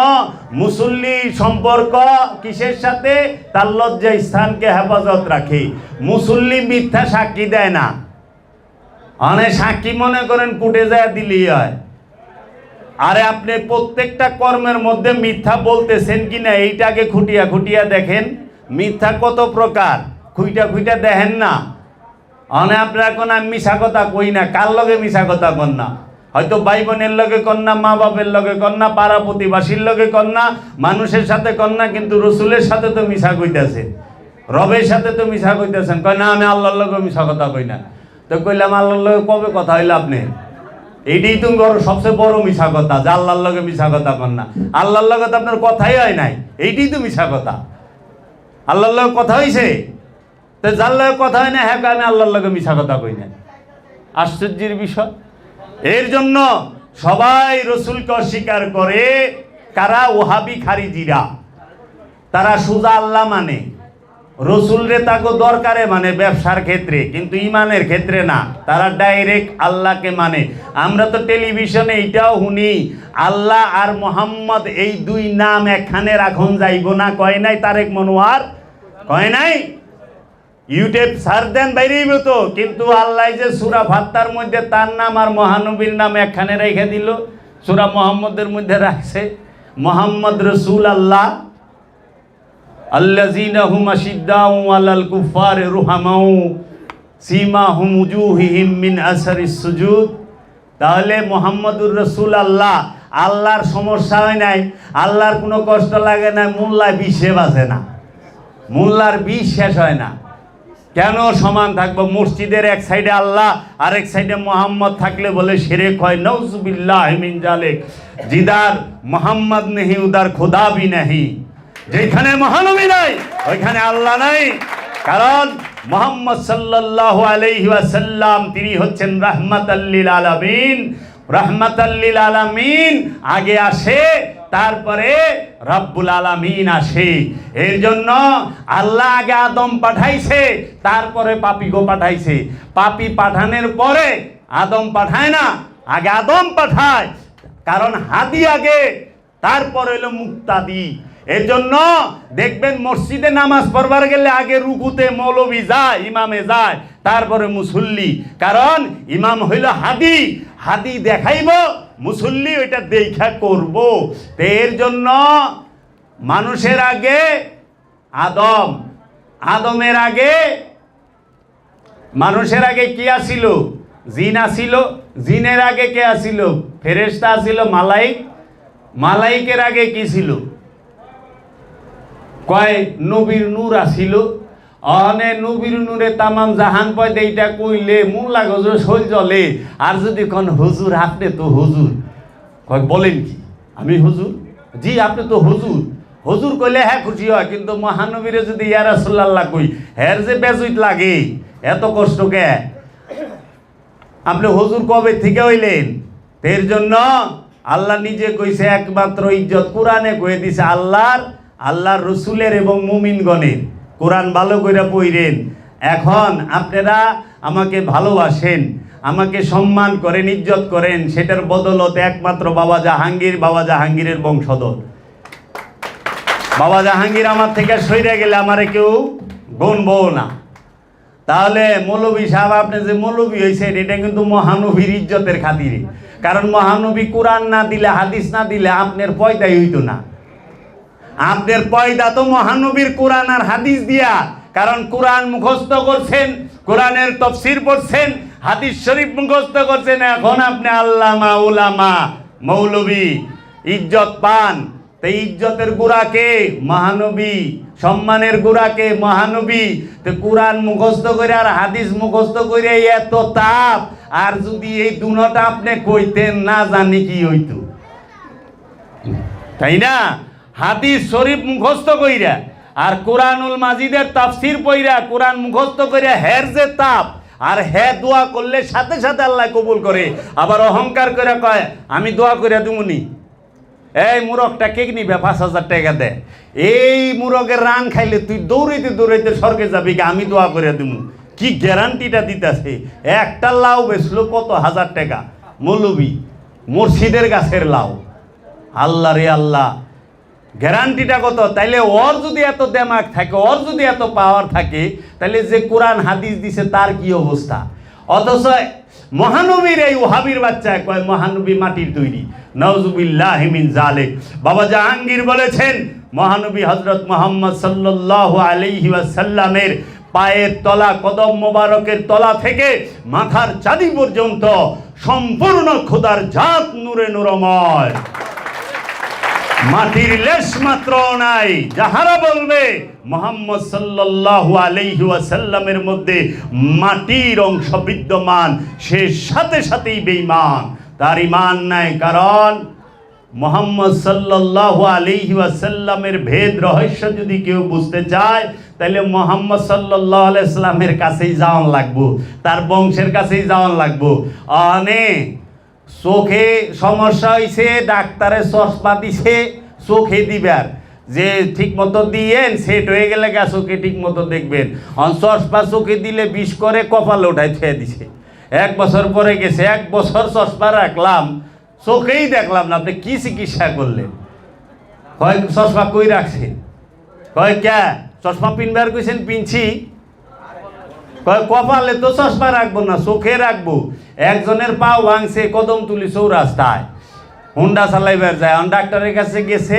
মুসল্লি সম্পর্ক কিসের সাথে? তার লজ্জা স্থানকে হেফাজত রাখে। মুসল্লি মিথ্যা সাক্ষী দেয় না। অনেক সাক্ষী মনে করেন কুটে যায় দিলেই হয়। আরে আপনি প্রত্যেকটা কর্মের মধ্যে মিথ্যা বলতেছেন কিনা এইটাকে খুঁটিয়া খুঁটিয়া দেখেন। মিথ্যা কত প্রকার, খুঁইটা দেখেন না। অনে আপনারা কোন আমি মিশা কথা কই না, কার লগে মিশা কথা কন না? হয়তো ভাই বোনের লগে কন্যা, মা বাপের লগে কন্যা, পাড়া প্রতিবাসীর লগে কন্যা, মানুষের সাথে কন্যা, কিন্তু রসুলের সাথে তো মিশা কইতেছেন, রবের সাথে তো মিশা কইতেছেন। কয় না আমি আল্লাহর লগে মিশা কথা কই না। তো কইলাম আল্লাহর লগে কবে কথা হইলো আপনি? এইটাই তো সবচেয়ে বড় মিশা কথা, যে আল্লাহর লগে মিশা কথা কন না। আল্লাহর লগে তো আপনার কথাই হয় নাই, এইটাই তো মিশা কথা। আল্লাহর লগে কথা হইছে, তো যার লগে কথা হয় না হ্যাঁ আমি আল্লাহর লগে মিশা কথা কই না। আশ্চর্যের বিষয়। এর জন্য সবাই রসুলকে অস্বীকার করে। কারা? ওহাবি খারিজিরা। তারা সুজা আল্লাহ মানে, রসুল রে তাকে দরকারে মানে ব্যবসার ক্ষেত্রে, কিন্তু ইমানের ক্ষেত্রে না। তারা ডাইরেক্ট আল্লাহকে মানে। আমরা তো টেলিভিশনে এইটাও শুনি, আল্লাহ আর মোহাম্মদ এই দুই নাম একখানে রাখন যাইব না, কয় নাই তারেক মনোয়ার? কয় নাই? ইউটিউব সার্চ দেন বাইরেই তো। কিন্তু আল্লাহ যে সূরা ফাত্তার মধ্যে তার নাম আর মহানবীর নাম একখানে রেখে দিল, সূরা মুহাম্মদের মধ্যে রাখছে মোহাম্মদ রসুল আল্লাহ, আল্লাযীনা হুম আশিদ্দাউ আলাল কুফারি রুহামাউ সীমাহুম উজুহিহিম মিন আসারিস সুজুদ। তাহলে মোহাম্মদুর রসুল আল্লাহ, আল্লাহর সমস্যা হয় নাই, আল্লাহর কোনো কষ্ট লাগে না, মোল্লায় বিষে বাজে না, মোল্লার বিষ শেষ হয় না। কেন সমান থাকবো? মসজিদের এক সাইডে আল্লাহ আর এক সাইডে মোহাম্মদ থাকলে বলে শিরক হয়। নাউজুবিল্লাহি মিন জালিক। জিদার মোহাম্মদ নেহি উদার খোদা ভি নেহি। যেখানে মহানবী নাই ওইখানে আল্লাহ নাই। কারণ মুহাম্মদ সাল্লাল্লাহু আলাইহি ওয়াসাল্লাম তিনি হচ্ছেন রাহমাতাল লিল আলামিন। রাহমাতাল লিল আলামিন আগে আসে, তারপরে রব্বুল আলামিন আসে। এর জন্য আল্লাহ আগে আদম পাঠাইছে, তারপরে পাপীকে পাঠাইছে। পাপী পাঠানোর পরে আদম পাঠায় না, আগে আদম পাঠায়। কারণ হাদি আগে, তারপর হইল মুক্তাদি। এর জন্য দেখবেন মসজিদে নামাজ পড়বার গেলে আগে রুকুতে মৌলবি যায়, ইমামে যায়, তারপরে মুসল্লি। কারণ ইমাম হইল হাদি, হাদি দেখাইব, মুসল্লি ওইটা দেখা করব। এর জন্য মানুষের আগে আদম, আদমের আগে মানুষের আগে কি আসিল? জিন আসিল। জিনের আগে কে আসিল? ফেরেশতা আসিল, মালাইক। মালাইকের আগে কি ছিল? কয় নবীর নূর আসিল। অনে নবীর নূরে তামাম জাহান পয়দা, এইটা কইলে মোল্লা গজর সই জলে। আর যদি কোন হুজুর, আপনি তো হুজুর, কয় বলেন কি আমি হুজুর? জি আপনি তো হুজুর। হুজুর কইলে হ্যাঁ খুশি হয়, কিন্তু মহানবীরে যদি ইয়া রাসূলুল্লাহ কই, হ্যার যে বেজুইত লাগে, এত কষ্ট কে? আপনি হুজুর কবে থেকে হইলেন? এর জন্য আল্লাহ নিজে কইছে একমাত্র ইজ্জত কোরআনে কয়ে দিছে আল্লাহর রসুলের এবং মুমিনগণের। কোরআন ভালো করে পড়েন। এখন আপনারা আমাকে ভালোবাসেন, আমাকে সম্মান করেন, ইজ্জত করেন, সেটার বদলতে একমাত্র বাবা জাহাঙ্গীর, বাবা জাহাঙ্গীরের বংশধর। বাবা জাহাঙ্গীর আমার থেকে সইরে গেলে আমারে কেউ গণবো না। তাহলে মৌলবী সাহেব আপনি যে মৌলবী হয়েছেন, এটা কিন্তু মহানবীর ইজ্জতের খাতিরে। কারণ মহানবী কোরআন না দিলে, হাদিস না দিলে আপনার পয়দাই হইতো না। আপনার পয়দা তো মহানবীর কোরআন আর হাদিস দিয়া। কারণ কোরআন মুখস্থ করছেন, কোরআনের তাফসীর পড়ছেন, হাদিস শরীফ মুখস্থ করছেন। এখন আপনি আল্লামা, উলামা, মৌলবী ইজ্জত পান। তো ইজ্জতের গুড়াকে মহানবী, সম্মানের গুড়াকে মহানবী। তো কোরআন মুখস্থ করে আর হাদিস মুখস্থ করে এত তাপ, আর যদি এই দুটোটা আপনি কইতেন, না জানি কি হইতো, তাই না? হাদিস শরীফ মুখস্থ কইরা আর কোরআনুল মাজিদের তাফসীর পইরা, কোরআন মুখস্থ কইরা হের যে তাপ, আর হে দোয়া করলে সাথে সাথে আল্লাহ কবুল করে। আবার অহংকার করে কয় আমি দোয়া করে দিমুনি। এই মুরগটা কে নিবে? 5,000 টাকা দেয়। এই মুরগের রান খাইলে তুই দৌড়াইতে দৌড়াইতে স্বর্গে যাবি, আমি দোয়া করে দিমু। কি গ্যারান্টিটা দিতেছে? একটা লাউ বেচলো কত হাজার টাকা, মৌলবি মুর্শিদের গাছের লাউ। আল্লাহ রে আল্লাহ, গ্যারান্টিটা কত? তাইলে ওর যদি এত দেমাগ থাকে, ওর যদি এত পাওয়ার থাকে, তাহলে যে কোরআন হাদিস দিছে তার কি অবস্থা? অথচ মহানবীর এই ওহাবির বাচ্চা কয় মহানবী মাটির তৈরি। নাউজুবিল্লাহি মিন জালিক। বাবা জাহাঙ্গীর বলেছেন মহানবী হযরত মুহাম্মদ সাল্লাল্লাহু আলাইহি ওয়াসাল্লামের পায়ের তলা, কদম মোবারকের তলা থেকে মাথার চাঁদি পর্যন্ত সম্পূর্ণ খোদার জাত নূরে নূরময়, মাটির লেশ মাত্র নাই। যাহারা বলবে মুহাম্মদ সাল্লাল্লাহু আলাইহি ওয়াসাল্লামের মধ্যে মাটির অংশ বিদ্যমান, সে সাথে সাথেই বেঈমান, তার ঈমান নাই। কারণ মুহাম্মদ সাল্লাল্লাহু আলাইহি ওয়াসাল্লামের ভেদ রহস্য যদি কেউ বুঝতে চায়, তাহলে মুহাম্মদ সাল্লাল্লাহু আলাইহি ওয়াসাল্লামের কাছেই যাওয়ান লাগবো, তার বংশের কাছেই যাওয়ান লাগবো। চোখে সমস্যা হয়েছে, ডাক্তারে চশমা দিছে চোখে দিবার, যে ঠিক মতো দিয়েন সেট হয়ে গেলে গা চোখে ঠিক মতো দেখবেন। চশমা চোখে দিলে বিষ করে কপালে উঠাই থুয়ে দিছে। 1 বছর পরে গেছে, 1 বছর চশমা রাখলাম, চোখেই দেখলাম না। আপনি কি চিকিৎসা করলেন? কয় চশমা কই রাখছে? কয় কে চশমা পিনবার কইছেন? পিনছি। কয় কপালে তো চশমা রাখবো না, চোখে রাখবো। একজনের পাও ভাঙছে কদমতলী চৌরাস্তায়, হুন্ডা চালাইবার যায়, ডাক্তারের কাছে গেছে,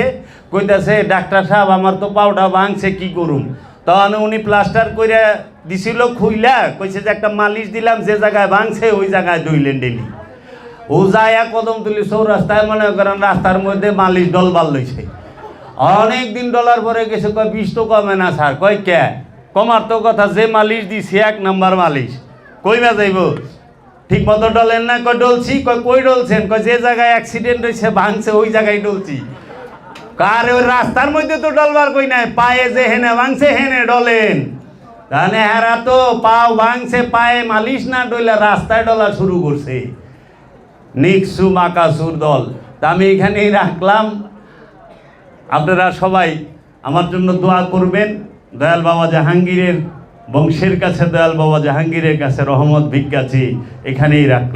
কইতাছে ডাক্তার সাহেব আমার তো পাওটা ভাঙছে, কি করুম? তখন উনি প্লাস্টার করে দিছিল, খুইলা কইছে যে একটা মালিশ দিলাম, যে জায়গায় ভাঙছে ওই জায়গায় ধুইলেন ডেলি। ও যায় কদমতলী চৌরাস্তায়, মনে করেন রাস্তার মধ্যে মালিশ ডলবার লইছে। অনেক দিন ডলার পরে গেছে, কয় বিষ তো কমে না স্যার। কয় কে? কমার তো কথা, যে মালিশ দিছে 1 নাম্বার মালিশ, কইবা যাইব? ঠিক মতো ডলেন না? কয় ডলছি। কয় কই ডলছেন? কয় যে জায়গায় অ্যাক্সিডেন্ট হয়েছে ভাঙছে ওই জায়গায় ডলছি। কার ওই রাস্তার মধ্যে তো ডলবার কই নাই, পায়ে যে হেনে ভাঙছে হেনে ডলেন। তাহলে হেরা তো পাও ভাঙছে, পায়ে মালিশ না ডইলা রাস্তায় ডলা শুরু করছে। নিকসু মাকাসুর দল। তা আমি এখানেই রাখলাম। আপনারা সবাই আমার জন্য দোয়া করবেন। দয়াল বাবা জাহাঙ্গীরের বংশের কাছে, দয়াল বাবা জাহাঙ্গীরের কাছে রহমত ভিক্ষা চেয়ে এখানেই রাখলাম।